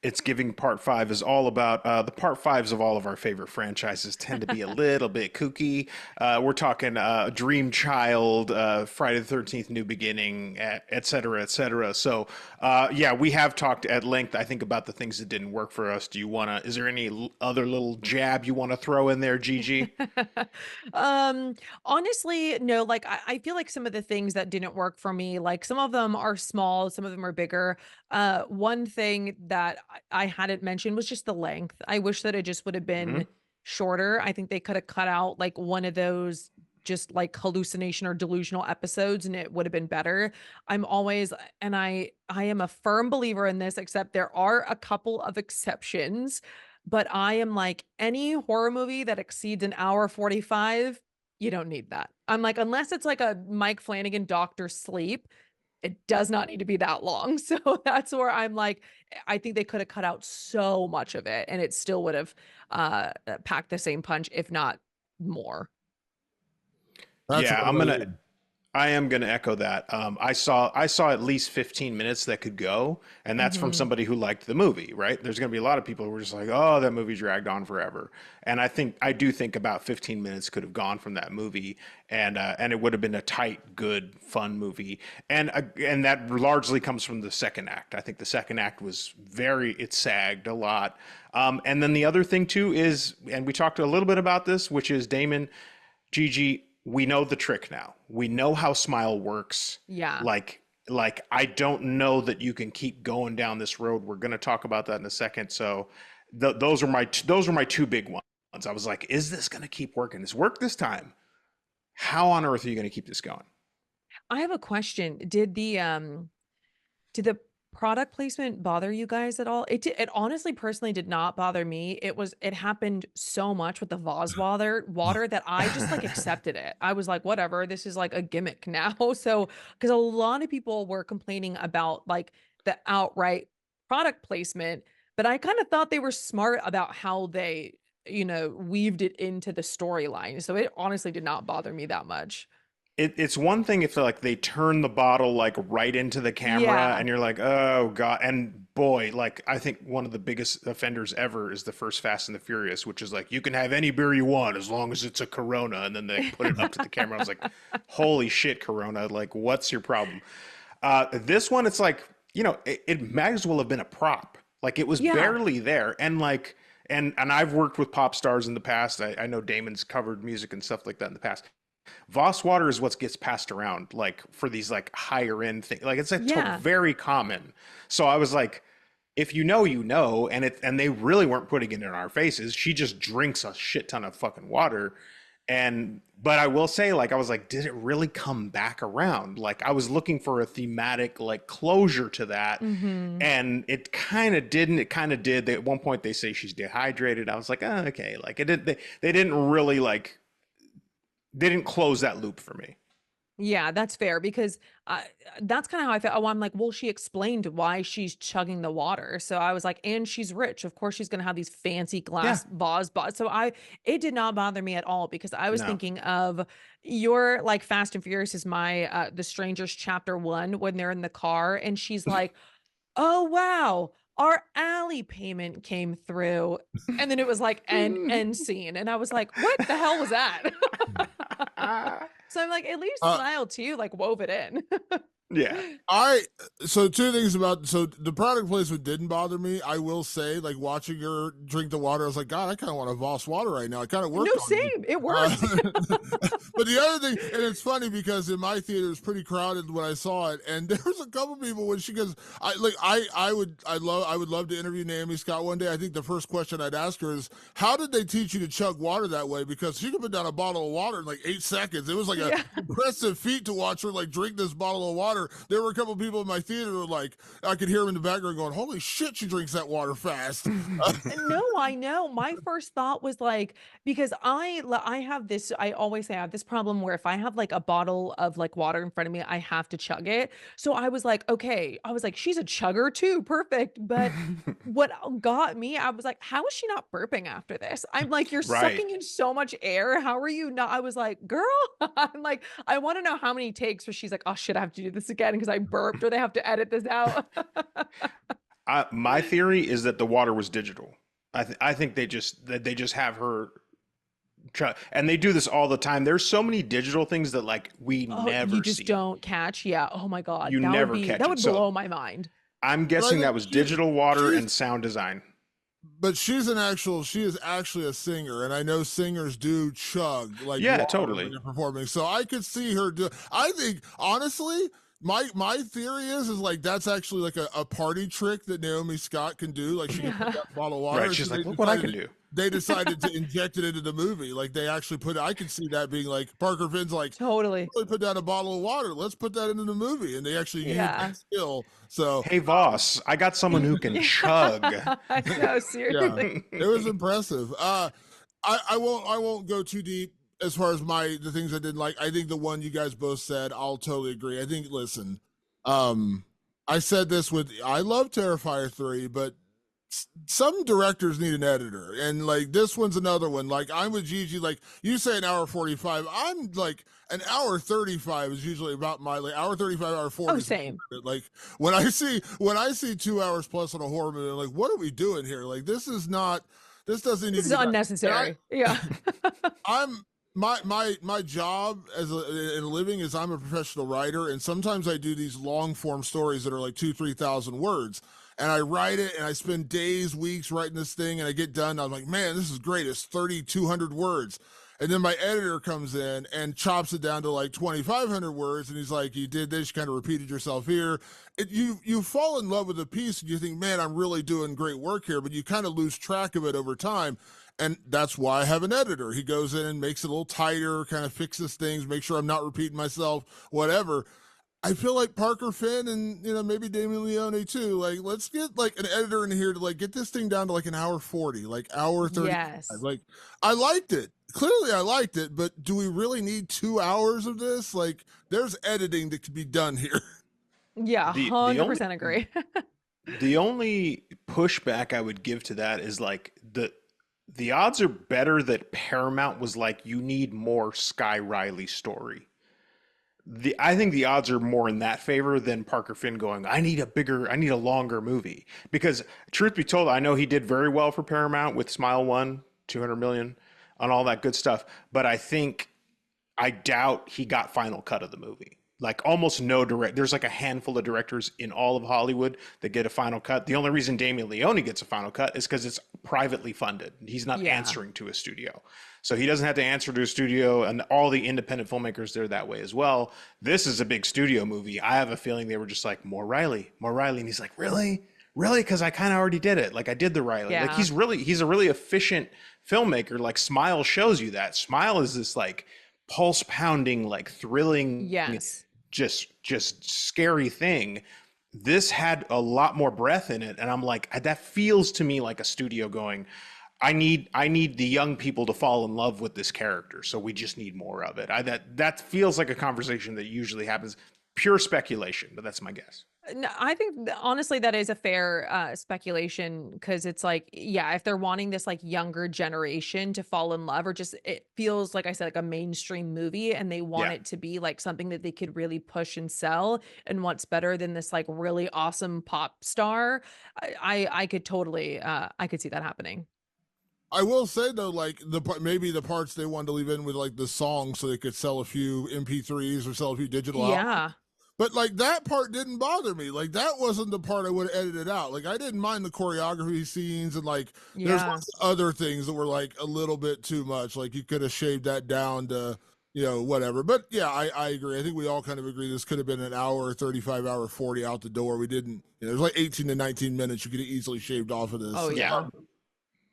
S2: It's Giving Part 5 is all about the Part 5s of all of our favorite franchises tend to be a little bit kooky. We're talking Dream Child, Friday the 13th, New Beginning, et cetera, et cetera. So, yeah, we have talked at length, I think, about the things that didn't work for us. Is there any other little jab you want to throw in there, Gigi?
S4: Um, Honestly, no, like I feel like some of the things that didn't work for me, like some of them are small, some of them are bigger. One thing that I hadn't mentioned was just the length. I wish that it just would have
S2: Hmm.
S4: been shorter. I think they could have cut out like one of those just like hallucination or delusional episodes, and it would have been better. I'm always and I am a firm believer in this, except there are a couple of exceptions. But I am like, any horror movie that exceeds an hour 45, you don't need that. I'm like, unless it's like a Mike Flanagan Doctor Sleep, it does not need to be that long. So that's where I'm like, I think they could have cut out so much of it and it still would have packed the same punch, if not more.
S1: Patrick,
S2: Yeah,
S1: what about you?
S2: I am going to echo that. I saw at least 15 minutes that could go, and that's from
S4: Mhm.
S2: somebody who liked the movie, right? There's going to be a lot of people who are just like, "Oh, that movie dragged on forever." And I do think about 15 minutes could have gone from that movie, and it would have been a tight, good, fun movie. And that largely comes from the second act. I think the second act was it sagged a lot. And then the other thing too is, and we talked a little bit about this, which is Damon, Gigi, we know the trick now. We know how Smile works.
S4: Yeah.
S2: Like I don't know that you can keep going down this road. We're going to talk about that in a second. So those are my two big ones. I was like, is this going to keep working? This work this time? How on earth are you going to keep this going?
S4: I have a question. Did the product placement bother you guys at all? It honestly, personally did not bother me. It happened so much with the Vase water that I just like accepted it. I was like, whatever, this is like a gimmick now. So, because a lot of people were complaining about like the outright product placement, but I kind of thought they were smart about how they, weaved it into the storyline. So it honestly did not bother me that much.
S2: It's one thing if like they turn the bottle like right into the camera
S4: Yeah.
S2: and you're like, oh God. And boy, like I think one of the biggest offenders ever is the first Fast and the Furious, which is like, you can have any beer you want as long as it's a Corona. And then they put it up to the camera. I was like, holy shit, Corona. Like, what's your problem? This one, it's like, it might as well have been a prop. Like it was
S4: Yeah.
S2: barely there. And like, and I've worked with pop stars in the past. I know Damon's covered music and stuff like that in the past. Voss water is what gets passed around, like for these like higher end things. Like it's
S4: Yeah.
S2: very common. So I was like, if you know, and they really weren't putting it in our faces. She just drinks a shit ton of fucking water. But I will say, like, I was like, did it really come back around? Like, I was looking for a thematic like closure to that,
S4: Mhm.
S2: and it kind of didn't. It kind of did. At one point, they say she's dehydrated. I was like, oh, okay. Like, it did. They didn't really like. They didn't close that loop for me.
S4: Yeah, that's fair because that's kind of how I felt. Oh, I'm like, well, she explained why she's chugging the water. So I was like, and she's rich. Of course, she's going to have these fancy
S2: Yeah.
S4: glass vase. So it did not bother me at all because I was
S2: No.
S4: thinking of your like Fast and Furious is my The Strangers chapter 1 when they're in the car and she's like, oh, wow, our alley payment came through. And then it was like end scene. And I was like, what the hell was that? So I'm like, at least
S1: Uh,
S4: Smile too, like wove it in.
S2: Yeah.
S1: I so two things about so the product placement didn't bother me. I will say, like watching her drink the water, I was like, God, I kind of want a Voss water right now. It kind of
S4: No,
S1: worked on me.
S4: same. It
S1: Uh,
S4: worked.
S1: but the other thing, and it's funny because in my theater it was pretty crowded when I saw it, and there was a couple people when she goes, I would love to interview Naomi Scott one day. I think the first question I'd ask her is, how did they teach you to chug water that way? Because she could put down a bottle of water in like 8 seconds. It was like a
S4: Yeah.
S1: impressive feat to watch her like drink this bottle of water. There were a couple people in my theater who were like, I could hear them in the background going, "Holy shit, she drinks that water fast."
S4: No, I know. My first thought was like, because I have this, I always say I have this problem where if I have like a bottle of like water in front of me, I have to chug it. So I was like, okay, I was like, she's a chugger too. Perfect. But what got me, I was like, how is she not burping after this? I'm like, you're
S2: Right.
S4: sucking in so much air. How are you not? I was like, girl, I'm like, I want to know how many takes where she's like, oh shit, I have to do this again because I burped or they have to edit this out.
S2: My theory is that the water was digital. I think they just have her and they do this all the time. There's so many digital things that like we
S4: Oh, you
S2: never
S4: just
S2: see.
S4: don't catch? Yeah. Oh my God.
S2: You never catch
S4: That
S2: it.
S4: would
S2: So
S4: blow my mind.
S2: I'm
S1: But I
S2: guessing that
S1: think
S2: was digital water
S1: she's
S2: and sound design.
S1: but she is actually a singer, and I know singers do chug like
S2: Yeah,
S1: water when
S2: totally.
S1: they're performing. So I could see her do. I think honestly, my theory is like that's actually like a party trick that Naomi Scott can do. Like she can put
S4: Yeah.
S1: that bottle of water.
S2: Right.
S1: And
S2: She's
S1: so
S2: like, look what I can do.
S1: they decided to inject it into the movie. Like they actually put. I could see that being like Parker Finn's like,
S4: Totally.
S1: really put down a bottle of water. Let's put that into the movie, and they actually used
S4: Yeah.
S1: that skill. So
S2: Hey Voss, I got someone who can chug.
S4: I know,
S1: yeah,
S4: seriously.
S1: it was impressive. I won't go too deep as far as the things I didn't like. I think the one you guys both said, I'll totally agree. I think listen, um, I said this with I love Terrifier 3, but some directors need an editor, and like this one's another one. Like I'm with Gigi. Like you say, an hour 45. I'm like an hour 35 is usually about my like hour 35, hour
S4: Oh,
S1: 40.
S4: same.
S1: Like when I see 2 hours plus on a horror movie, I'm like, what are we doing here? Like this is not. This doesn't need
S4: This
S1: to
S4: is
S1: be done.
S4: unnecessary. Yeah.
S1: I'm my job as in a living is I'm a professional writer, and sometimes I do these long form stories that are like 2-3 thousand words, and I write it and I spend days, weeks writing this thing, and I get done. I'm like, man, this is great. It's 3,200 words. And then my editor comes in and chops it down to like 2,500 words, and he's like, "You did this, you kind of repeated yourself here." You fall in love with a piece, and you think, "Man, I'm really doing great work here," but you kind of lose track of it over time. And that's why I have an editor. He goes in and makes it a little tighter, kind of fixes things, make sure I'm not repeating myself, whatever. I feel like Parker Finn and maybe Damien Leone too. Like, let's get like an editor in here to like get this thing down to like an hour 40, like hour 35.
S4: Yes.
S1: Like, I liked it. Clearly, I liked it, but do we really need 2 hours of this? Like, there's editing that could be done here.
S4: Yeah,
S2: The only
S4: 100% agree.
S2: the only pushback I would give to that is like the odds are better that Paramount was like, you need more Skye Riley story. I think the odds are more in that favor than Parker Finn going, I need a longer movie. Because truth be told, I know he did very well for Paramount with Smile One, 200 million, and all that good stuff. But I doubt he got final cut of the movie. Like almost no there's like a handful of directors in all of Hollywood that get a final cut. The only reason Damien Leone gets a final cut is because it's privately funded. He's not
S4: Yeah.
S2: answering to a studio. So he doesn't have to answer to a studio, and all the independent filmmakers, they're that way as well. This is a big studio movie. I have a feeling they were just like, more Riley. And he's like, really? Really? Because I kind of already did it. Like I did the Riley. Like
S4: Yeah.
S2: he's a really efficient filmmaker. Like Smile shows you that. Smile is this like pulse pounding, like thrilling,
S4: Yes.
S2: just scary thing. This had a lot more breath in it, and I'm like, that feels to me like a studio going, I need the young people to fall in love with this character, so we just need more of it. That feels like a conversation that usually happens. Pure speculation, but that's my guess.
S4: No, I think honestly that is a fair speculation, because it's like, yeah, if they're wanting this like younger generation to fall in love, or just it feels like I said, like a mainstream movie, and they want
S2: Yeah.
S4: it to be like something that they could really push and sell. And what's better than this like really awesome pop star? I could totally I could see that happening.
S1: I will say though, like maybe the parts they wanted to leave in with like the song so they could sell a few MP3s or sell a few digital albums.
S4: Yeah.
S1: But like that part didn't bother me. Like that wasn't the part I would have edited out. Like I didn't mind the choreography scenes, and like there's
S4: Yeah.
S1: lots of other things that were like a little bit too much. Like you could have shaved that down to whatever. But yeah, I agree. I think we all kind of agree this could have been an hour, 35, hour 40 out the door. We didn't. There's like 18 to 19 minutes you could have easily shaved off of this.
S4: Oh yeah.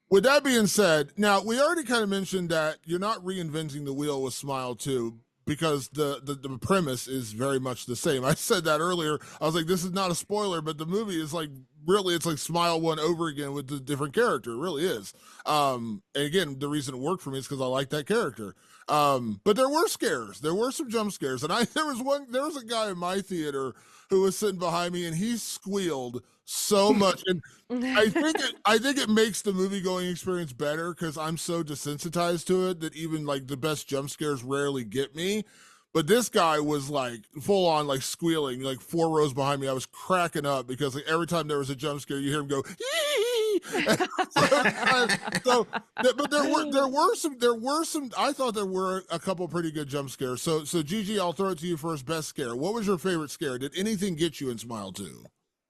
S1: With that being said, now we already kind of mentioned that you're not reinventing the wheel with Smile 2, because the premise is very much the same. I said that earlier. I was like, this is not a spoiler, but the movie is like really, it's like Smile 1 over again with the different character. It really is. And again, the reason it worked for me is because I like that character. But there were scares. There were some jump scares, and there was a guy in my theater who was sitting behind me, and he squealed so much. And I think it makes the movie going experience better because I'm so desensitized to it that even like the best jump scares rarely get me. But this guy was like full on like squealing, like 4 rows behind me. I was cracking up because like every time there was a jump scare, you hear him go, "Yee!" But there were some. I thought there were a couple pretty good jump scares. So Gigi, I'll throw it to you first. Best scare. What was your favorite scare? Did anything get you in Smile 2?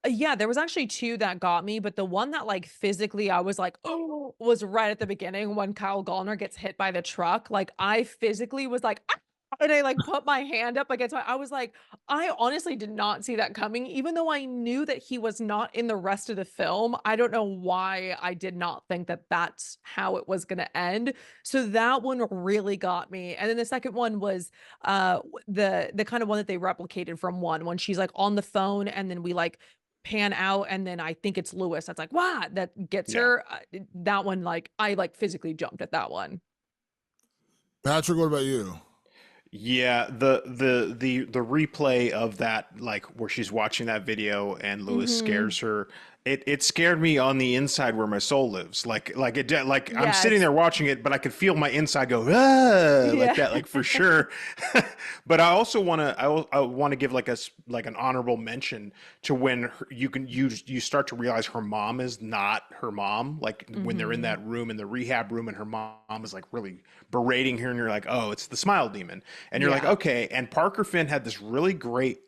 S4: Yeah, there was actually 2 that got me, but the one that, like, physically I was like, "Oh," was right at the beginning when Kyle Gallner gets hit by the truck. Like, I physically was like, "Ah!" And I, like, put my hand up against my I was like, I honestly did not see that coming, even though I knew that he was not in the rest of the film. I don't know why I did not think that that's how it was gonna end. So that one really got me. And then the second one was, the kind of one that they replicated from 1, when she's, like, on the phone, and then we, like, pan out, and then I think it's Lewis that's like, "Wow," that gets
S2: Yeah.
S4: her. That one, like, I, like, physically jumped at that one.
S1: Patrick, what about you?
S2: Yeah, the replay of that, like where she's watching that video and Lewis
S4: Mhm.
S2: scares her, it scared me on the inside where my soul lives. Like I'm sitting
S4: Yes.
S2: there watching it, but I could feel my inside go, ah, like
S4: Yeah.
S2: that, like for sure. But I also I want to give like an honorable mention to when you start to realize her mom is not her mom. Like when they're in
S4: Mhm.
S2: that room, in the rehab room, and her mom is like really berating her, and you're like, oh, it's the smile demon, and you're like,
S4: Yeah.
S2: okay. And Parker Finn had this really great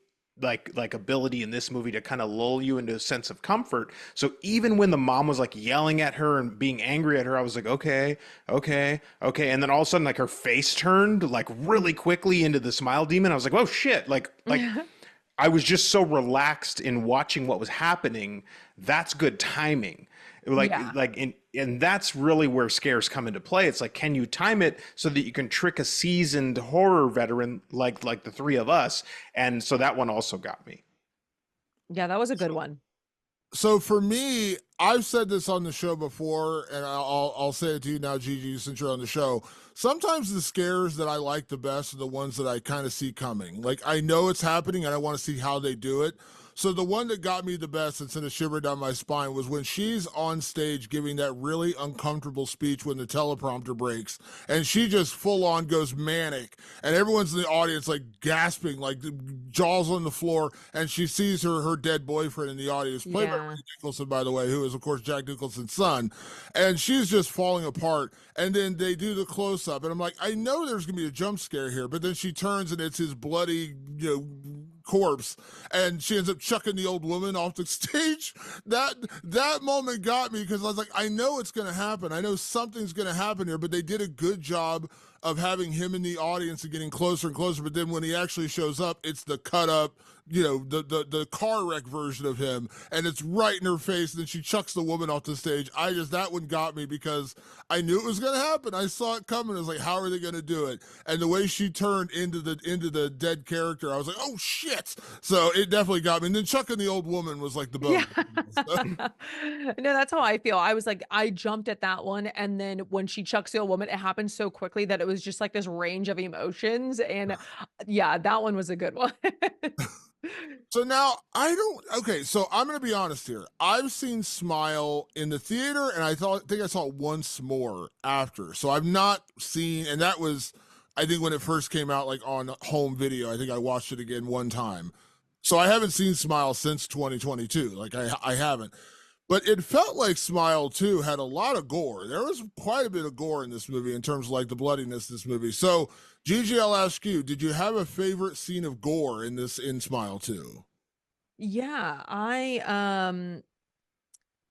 S2: like ability in this movie to kind of lull you into a sense of comfort. So even when the mom was like yelling at her and being angry at her, I was like, okay, okay, okay. And then all of a sudden, like her face turned like really quickly into the smile demon. I was like, oh shit, like I was just so relaxed in watching what was happening. That's good timing.
S4: Yeah.
S2: And that's really where scares come into play. It's like, can you time it so that you can trick a seasoned horror veteran like the three of us? And so that one also got me.
S4: Yeah, that was a good one.
S1: So for me, I've said this on the show before, and I'll say it to you now, Gigi, since you're on the show. Sometimes the scares that I like the best are the ones that I kind of see coming. Like I know it's happening, and I want to see how they do it. So the one that got me the best and sent a shiver down my spine was when she's on stage giving that really uncomfortable speech when the teleprompter breaks, and she just full on goes manic, and everyone's in the audience like gasping, like jaws on the floor, and she sees her dead boyfriend in the audience, played by
S4: Yeah.
S1: Ray Nicholson, by the way, who is of course Jack Nicholson's son, and she's just falling apart. And then they do the close up, and I'm like, I know there's gonna be a jump scare here, but then she turns and it's his bloody, corpse, and she ends up chucking the old woman off the stage. That moment got me because I was like, I know it's gonna happen. I know something's gonna happen here, but they did a good job of having him in the audience and getting closer and closer. But then when he actually shows up, it's the cut up, the car wreck version of him, and it's right in her face. And then she chucks the woman off the stage. That one got me because I knew it was gonna happen. I saw it coming. I was like, how are they gonna do it? And the way she turned into the dead character, I was like, oh shit. So it definitely got me. And then chucking the old woman was like the
S4: Yeah.
S1: bonus. So,
S4: No, that's how I feel. I was like, I jumped at that one, and then when she chucks the old woman, it happened so quickly that it was just like this range of emotions, and yeah, that one was a good one.
S1: So now I don't. Okay, so I'm going to be honest here. I've seen Smile in the theater, and think I saw it once more after. So I've not seen, and that was, I think when it first came out, like on home video. I think I watched it again one time. So I haven't seen Smile since 2022. Like I haven't. But it felt like Smile 2 had a lot of gore. There was quite a bit of gore in this movie in terms of like the bloodiness of this movie. So, Gigi, I'll ask you, did you have a favorite scene of gore in Smile 2?
S4: Yeah, I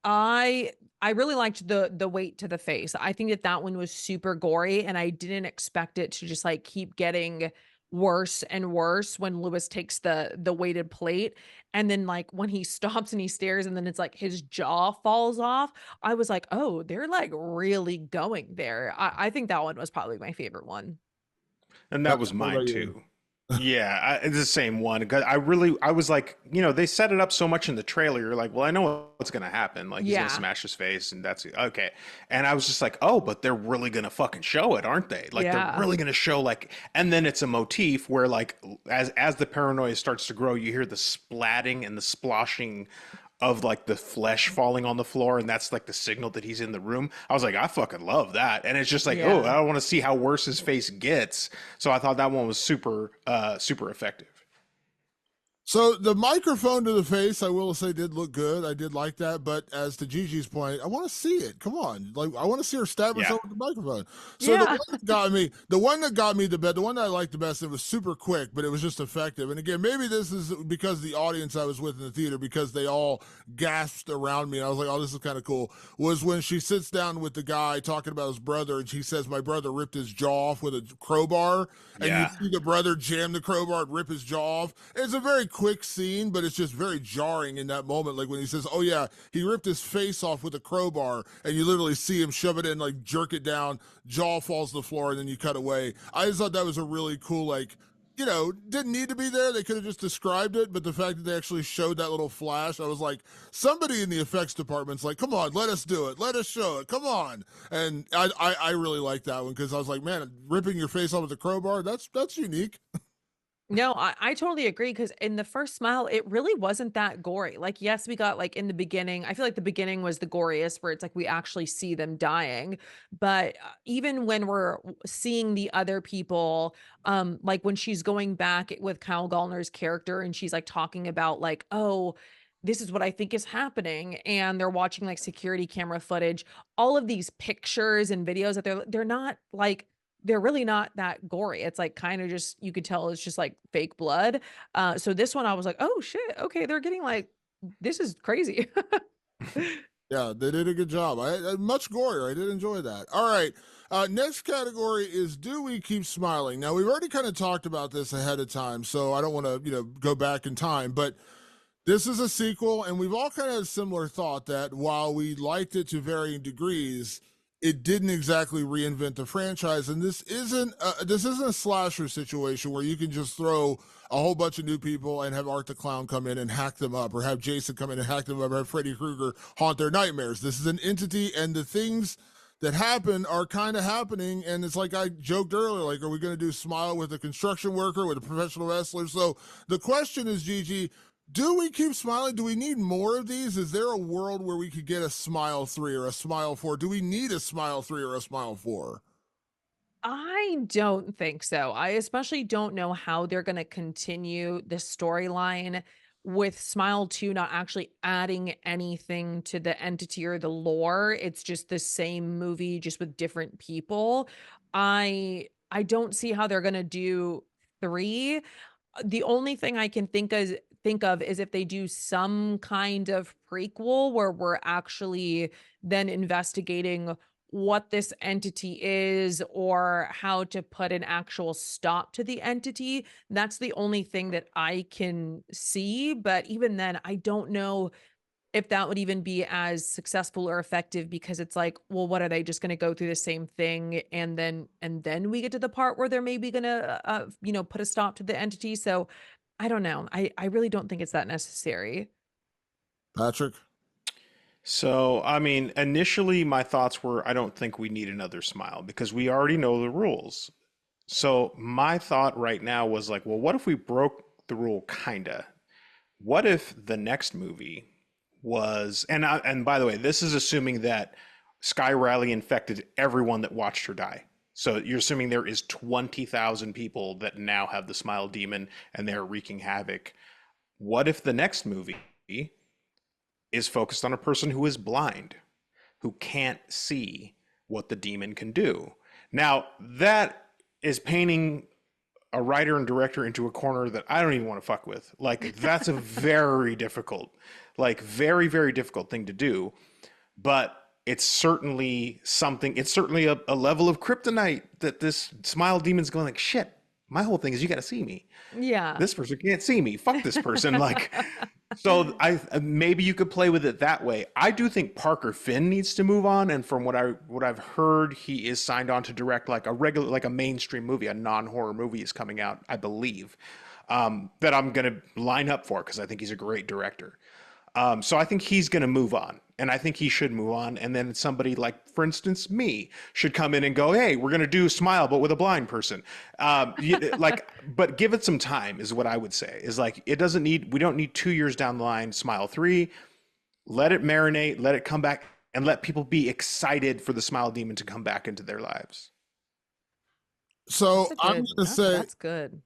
S4: I really liked the weight to the face. I think that that one was super gory, and I didn't expect it to just like keep getting worse and worse when Lewis takes the weighted plate, and then like when he stops and he stares and then it's like his jaw falls off. I was like, "Oh, they're like really going there." I think that one was probably my favorite one.
S2: And that was
S1: What
S2: mine
S1: about you?
S2: too. Yeah, it's the same one. 'Cause I was like, they set it up so much in the trailer. You're like, well, I know what's gonna happen. Like he's gonna
S4: Yeah.
S2: smash his face, and that's okay. And I was just like, oh, but they're really gonna fucking show it, aren't they? Like they're
S4: Yeah.
S2: really gonna show like, and then it's a motif where like as the paranoia starts to grow, you hear the splatting and the sploshing of like the flesh falling on the floor, and that's like the signal that he's in the room. I was like, I fucking love that. And it's just like, oh,
S4: Yeah.
S2: I want to see how worse his face gets. So I thought that one was super effective.
S1: So the microphone to the face, I will say, did look good. I did like that, but as to Gigi's point, I want to see it. Come on, like I want to see her stab
S2: Yeah.
S1: herself with the microphone. So
S4: Yeah.
S1: the one that got me the best, the one that I liked the best, it was super quick, but it was just effective. And again, maybe this is because the audience I was with in the theater, because they all gasped around me. And I was like, oh, this is kind of cool. Was when she sits down with the guy talking about his brother, and she says, my brother ripped his jaw off with a crowbar, and you
S2: Yeah.
S1: see the brother jam the crowbar and rip his jaw off. It's a very quick scene, but it's just very jarring in that moment. Like when he says, oh yeah, he ripped his face off with a crowbar, and you literally see him shove it in, like jerk it down, jaw falls to the floor, and then you cut away. I just thought that was a really cool, like, didn't need to be there. They could have just described it, but the fact that they actually showed that little flash, I was like, somebody in the effects department's like, come on, let us do it. Let us show it. Come on. And I really like that one because I was like, man, ripping your face off with a crowbar, that's unique.
S4: No, I totally agree because in the first Smile, it really wasn't that gory. Like, yes, we got like in the beginning, I feel like the beginning was the goriest where it's like we actually see them dying. But even when we're seeing the other people, like when she's going back with Kyle Gallner's character and she's like talking about like, oh, this is what I think is happening. And they're watching like security camera footage, all of these pictures and videos that they're not like they're really not that gory. It's like kind of just you could tell it's just like fake blood. So this one I was like, "Oh shit. Okay, they're getting like this is crazy."
S1: Yeah, they did a good job. Much gorier. I did enjoy that. All right. Next category is do we keep smiling? Now we've already kind of talked about this ahead of time, so I don't want to go back in time, but this is a sequel, and we've all kind of had a similar thought that while we liked it to varying degrees, it didn't exactly reinvent the franchise. And this isn't a slasher situation where you can just throw a whole bunch of new people and have Art the Clown come in and hack them up, or have Jason come in and hack them up, or have Freddy Krueger haunt their nightmares. This is an entity, and the things that happen are kind of happening. And it's like I joked earlier, like, are we going to do Smile with a construction worker, with a professional wrestler? So the question is, Gigi, do we keep smiling? Do we need more of these? Is there a world where we could get a Smile 3 or a Smile 4? Do we need a Smile 3 or a Smile 4?
S4: I don't think so. I especially don't know how they're gonna continue the storyline with Smile 2 not actually adding anything to the entity or the lore. It's just the same movie, just with different people. I don't see how they're gonna do 3. The only thing I can think of is if they do some kind of prequel where we're actually then investigating what this entity is, or how to put an actual stop to the entity. That's the only thing that I can see, but even then, I don't know if that would even be as successful or effective, because it's like, well, what are they just gonna go through the same thing, and then we get to the part where they're maybe gonna, put a stop to the entity. So I don't know. I really don't think it's that necessary.
S1: Patrick?
S2: So, I mean, initially my thoughts were I don't think we need another Smile because we already know the rules. So, my thought right now was like, well, what if we broke the rule kinda? What if the next movie was, and by the way, this is assuming that Skye Riley infected everyone that watched her die. So you're assuming there is 20,000 people that now have the Smile Demon and they're wreaking havoc. What if the next movie is focused on a person who is blind, who can't see what the demon can do? Now, that is painting a writer and director into a corner that I don't even want to fuck with. Like, that's a very difficult, like, very, very difficult thing to do. But it's certainly something, it's certainly a level of kryptonite that this Smile Demon's going like, shit, my whole thing is you got to see me.
S4: Yeah.
S2: This person can't see me. Fuck this person. Like, so I maybe you could play with it that way. I do think Parker Finn needs to move on, and from what I've heard, he is signed on to direct like a mainstream movie, a non-horror movie is coming out, I believe. That I'm gonna line up for because I think he's a great director. So I think he's going to move on, and I think he should move on. And then somebody like, for instance, me should come in and go, "Hey, we're going to do Smile, but with a blind person." But give it some time is what I would say. Is like we don't need 2 years down the line Smile 3. Let it marinate, let it come back, and let people be excited for the Smile Demon to come back into their lives.
S1: So I'm going to say,
S4: That's good.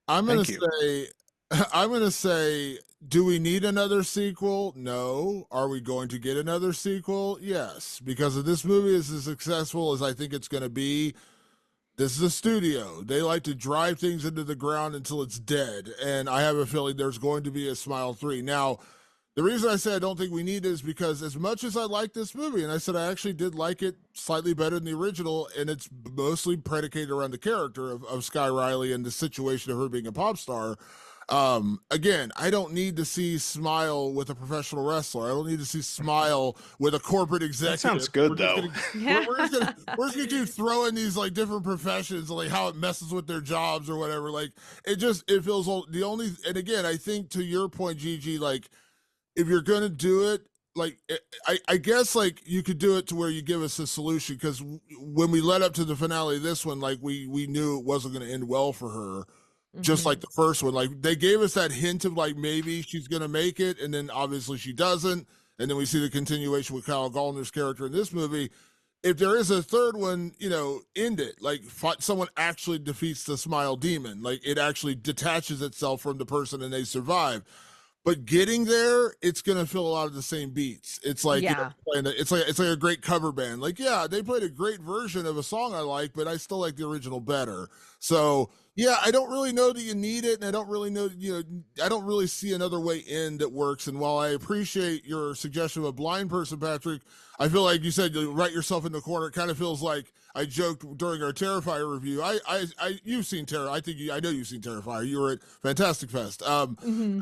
S1: I'm going
S2: Thank
S1: to
S2: you.
S1: say, I'm going to say, do we need another sequel? No. Are we going to get another sequel? Yes. Because if this movie is as successful as I think it's going to be, this is a studio. They like to drive things into the ground until it's dead. And I have a feeling there's going to be a Smile 3. Now, the reason I say I don't think we need it is because as much as I like this movie, and I said I actually did like it slightly better than the original, and it's mostly predicated around the character of Skye Riley and the situation of her being a pop star. Again, I don't need to see Smile with a professional wrestler. I don't need to see Smile with a corporate executive.
S2: That sounds good,
S1: We're just
S2: though.
S1: gonna, we're just gonna keep throwing these like different professions, like how it messes with their jobs or whatever. Like it feels the only. And again, I think to your point, Gigi, like if you're gonna do it, like I guess like you could do it to where you give us a solution, because when we led up to the finale of this one, like we knew it wasn't going to end well for her, just like
S4: Mhm.
S1: the first one. Like they gave us that hint of like maybe she's going to make it, and then obviously she doesn't, and then we see the continuation with Kyle Gallner's character in this movie. If there is a third one, end it. Like someone actually defeats the Smile Demon, like it actually detaches itself from the person and they survive. But getting there, it's gonna feel a lot of the same beats. It's like
S4: Yeah.
S1: it's like a great cover band. Like, yeah, they played a great version of a song I like, but I still like the original better. So Yeah, I don't really know that you need it, and I don't really know, I don't really see another way in that works. And while I appreciate your suggestion of a blind person, Patrick, I feel like you said you write yourself in the corner. It kind of feels like I joked during our Terrifier review. You've seen Terror. I know you've seen Terrifier. You were at Fantastic Fest.
S4: Mhm.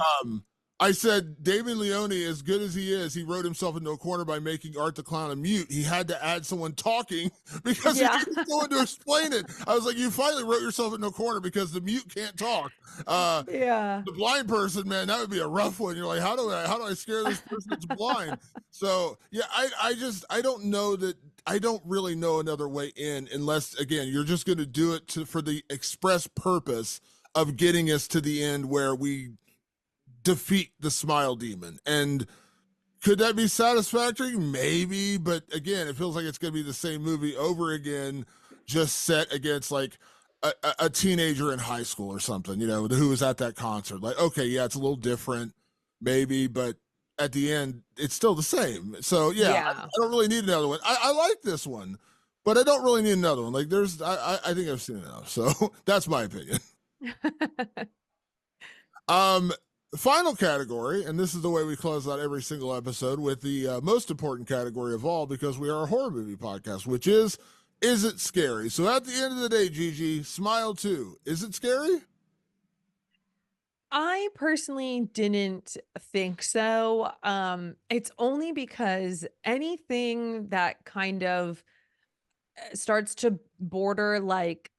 S1: I said David Leone, as good as he is, he wrote himself into a corner by making Art the Clown a mute. He had to add someone talking because he
S4: Yeah.
S1: needed someone to explain it. I was like, you finally wrote yourself into a corner because the mute can't talk.
S4: Yeah.
S1: The blind person, man, that would be a rough one. You're like, how do I scare this person that's blind? So yeah, I don't know that. I don't really know another way in unless, again, you're just going to do it for the express purpose of getting us to the end where we defeat the smile demon. And could that be satisfactory? Maybe, but again, it feels like it's going to be the same movie over again, just set against like a teenager in high school or something, who was at that concert. Like, okay, yeah, it's a little different, maybe, but at the end, it's still the same. So yeah, I
S4: Yeah.
S1: don't really need another one. I like this one, but I don't really need another one. Like, I think I've seen enough. So that's my opinion. Um, Final category, and this is the way we close out every single episode with the most important category of all, because we are a horror movie podcast, which is it scary? So at the end of the day, Gigi, Smile 2, is it scary?
S4: I personally didn't think so. It's only because anything that kind of starts to border like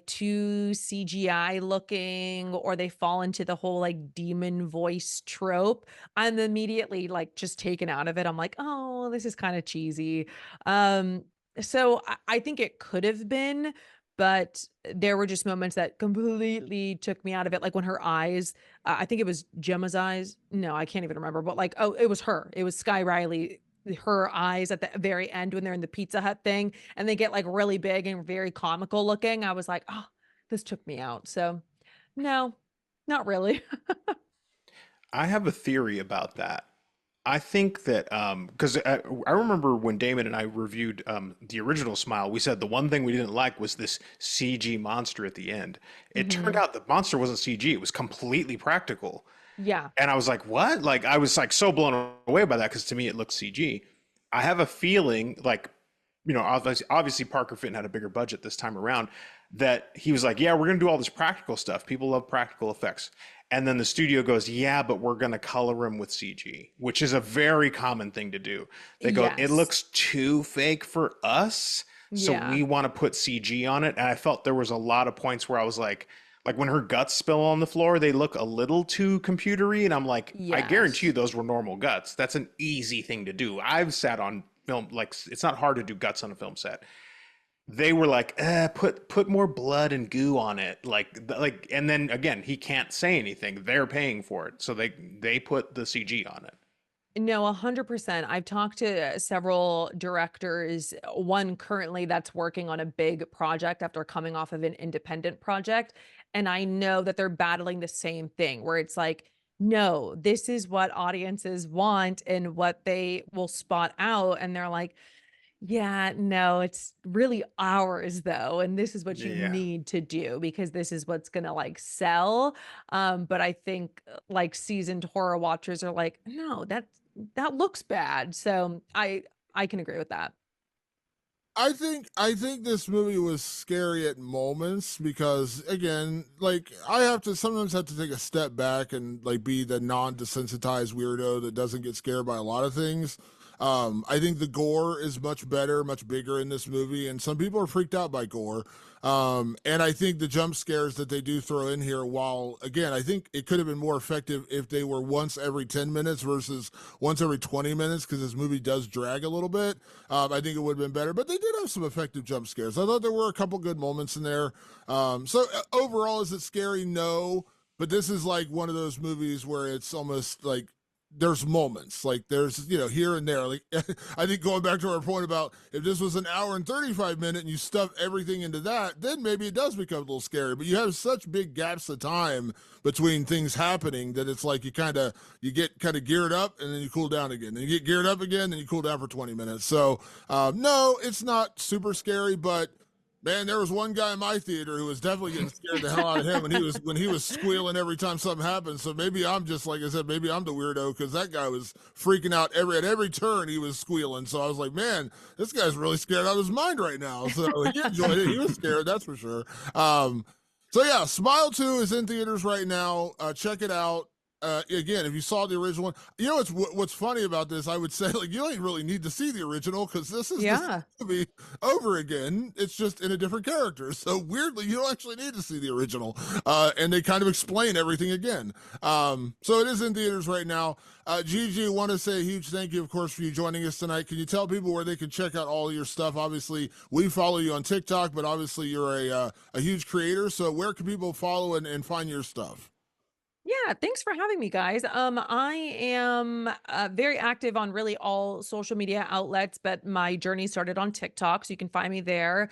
S4: too CGI looking, or they fall into the whole like demon voice trope, I'm immediately like just taken out of it. I'm like, oh, this is kind of cheesy. So I think it could have been, but there were just moments that completely took me out of it. Like when her eyes, I think it was Gemma's eyes. No, I can't even remember. But like, oh, it was her. It was Skye Riley. Her eyes at the very end when they're in the Pizza Hut thing and they get like really big and very comical looking. I was like, oh, this took me out. So no, not really.
S2: I have a theory about that. I think that because I remember when Damon and I reviewed the original Smile, we said the one thing we didn't like was this CG monster at the end. It turned
S4: Hmm.
S2: out the monster wasn't CG; it was completely practical.
S4: Yeah.
S2: And I was like, "What?" Like I was like so blown away by that because to me it looked CG. I have a feeling like obviously Parker Finn had a bigger budget this time around, that he was like, yeah, we're going to do all this practical stuff. People love practical effects. And then the studio goes, yeah, but we're going to color him with CG, which is a very common thing to do. They go, it
S4: Yes.
S2: looks too fake for us, so
S4: Yeah.
S2: we want to put CG on it. And I felt there was a lot of points where I was like when her guts spill on the floor, they look a little too computery. And I'm like, I guarantee you
S4: Yes.
S2: those were normal guts. That's an easy thing to do. I've sat on film, like it's not hard to do guts on a film set. They were like, put more blood and goo on it, and then again, he can't say anything. They're paying for it, so they put the CG on it.
S4: No, 100%. I've talked to several directors, one currently that's working on a big project after coming off of an independent project. And I know that they're battling the same thing where it's like, no, this is what audiences want and what they will spot out. And they're like, yeah, no, it's really ours though, and this is what you
S2: Yeah.
S4: need to do because this is what's gonna, like, sell, but I think, like, seasoned horror watchers are like, "No, that looks bad," so I can agree with that.
S1: I think this movie was scary at moments because, again, like, I have to sometimes have to take a step back and like be the non-desensitized weirdo that doesn't get scared by a lot of things. I think the gore is much better, much bigger in this movie, and some people are freaked out by gore. And I think the jump scares that they do throw in here, while again, I think it could have been more effective if they were once every 10 minutes versus once every 20 minutes, because this movie does drag a little bit. I think it would have been better, but they did have some effective jump scares. I thought there were a couple good moments in there. Overall, is it scary? No, but this is like one of those movies where it's almost like there's moments, like there's here and there. Like I think going back to our point about if this was an hour and 35 minute and you stuff everything into that, then maybe it does become a little scary. But you have such big gaps of time between things happening that it's like you get kind of geared up and then you cool down again. Then you get geared up again, then you cool down for 20 minutes. So no, it's not super scary, but Man, there was one guy in my theater who was definitely getting scared the hell out of him when he was squealing every time something happened. So maybe I'm just like I said, maybe I'm the weirdo because that guy was freaking out at every turn he was squealing. So I was like, man, this guy's really scared out of his mind right now. So he enjoyed it. He was scared, that's for sure. So yeah, Smile 2 is in theaters right now. Check it out. Again, if you saw the original one, you know what's funny about this? I would say like you don't really need to see the original because this is
S4: Yeah.
S1: the movie over again. It's just in a different character. So weirdly, you don't actually need to see the original, and they kind of explain everything again. So it is in theaters right now. Gigi, want to say a huge thank you, of course, for you joining us tonight. Can you tell people where they can check out all your stuff? Obviously, we follow you on TikTok, but obviously you're a huge creator. So where can people follow and find your stuff?
S4: Yeah, thanks for having me, guys. I am very active on really all social media outlets, but my journey started on TikTok, so you can find me there.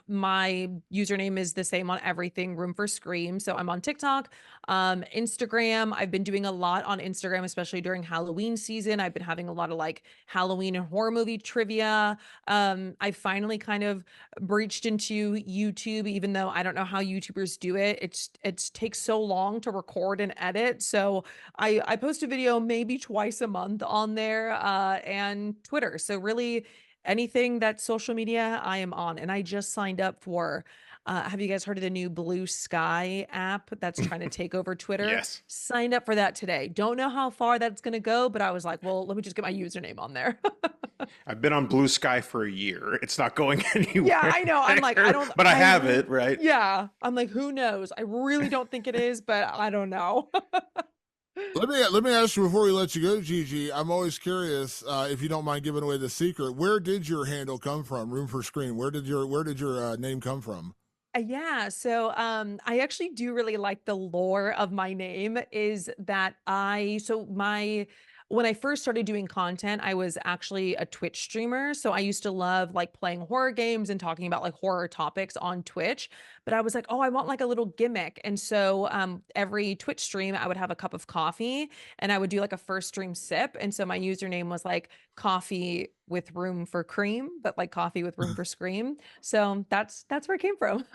S4: My username is the same on everything, Room for Scream. So I'm on TikTok, Instagram. I've been doing a lot on Instagram, especially during Halloween season. I've been having a lot of like Halloween and horror movie trivia. I finally kind of breached into YouTube, even though I don't know how YouTubers do it. It takes so long to record and edit. So I post a video maybe twice a month on there, and Twitter. So really anything that's social media, I am on. And I just signed up for have you guys heard of the new Blue Sky app that's trying to take over Twitter?
S2: Yes.
S4: Signed up for that today. Don't know how far that's going to go, but I was like, well, let me just get my username on there.
S2: I've been on Blue Sky for a year. It's not going anywhere.
S4: Yeah, I know. I'm like, I don't,
S2: but I have
S4: re-
S2: it, right?
S4: Yeah. I'm like, who knows? I really don't think it is, but I don't know.
S1: Let me ask you before we let you go, Gigi. I'm always curious if you don't mind giving away the secret. Where did your handle come from? Room for Screen. Where did your name come from?
S4: Yeah, so I actually do really like the lore of my name is that my when I first started doing content, I was actually a Twitch streamer. So I used to love like playing horror games and talking about like horror topics on Twitch. But I was like, oh, I want like a little gimmick. And so every Twitch stream, I would have a cup of coffee and I would do like a first stream sip. And so my username was like coffee with room for cream, but like coffee with room for scream. So that's where it came from.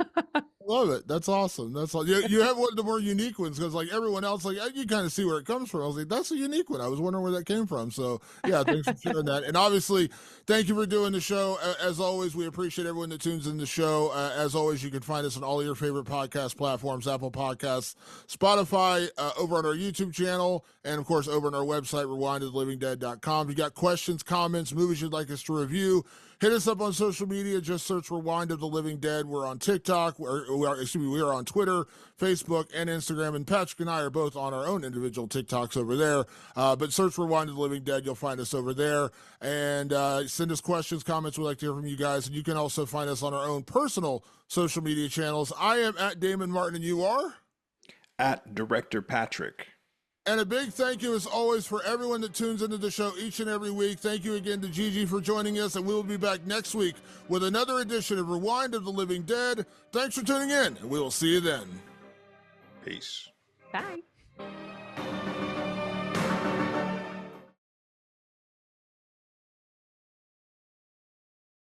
S1: Love it. That's awesome. That's all. You have one of the more unique ones because like everyone else, like you kind of see where it comes from. I was like, that's a unique one. I was wondering where that came from. So yeah, thanks for sharing that. And obviously, thank you for doing the show. As always, we appreciate everyone that tunes in the show. As always, you can find us on all your favorite podcast platforms, Apple Podcasts, Spotify, over on our YouTube channel, and of course over on our website, rewindoflivingdead.com. If you got questions, comments, movies you'd like us to review, hit us up on social media. Just search Rewind of the Living Dead. We're on TikTok. We are on Twitter, Facebook, and Instagram. And Patrick and I are both on our own individual TikToks over there. But search Rewind of the Living Dead. You'll find us over there. And send us questions, comments. We'd like to hear from you guys. And you can also find us on our own personal social media channels. I am at Damon Martin, and you are?
S2: At Director Patrick.
S1: And a big thank you, as always, for everyone that tunes into the show each and every week. Thank you again to Gigi for joining us, and we will be back next week with another edition of Rewind of the Living Dead. Thanks for tuning in, and we will see you then.
S2: Peace.
S4: Bye.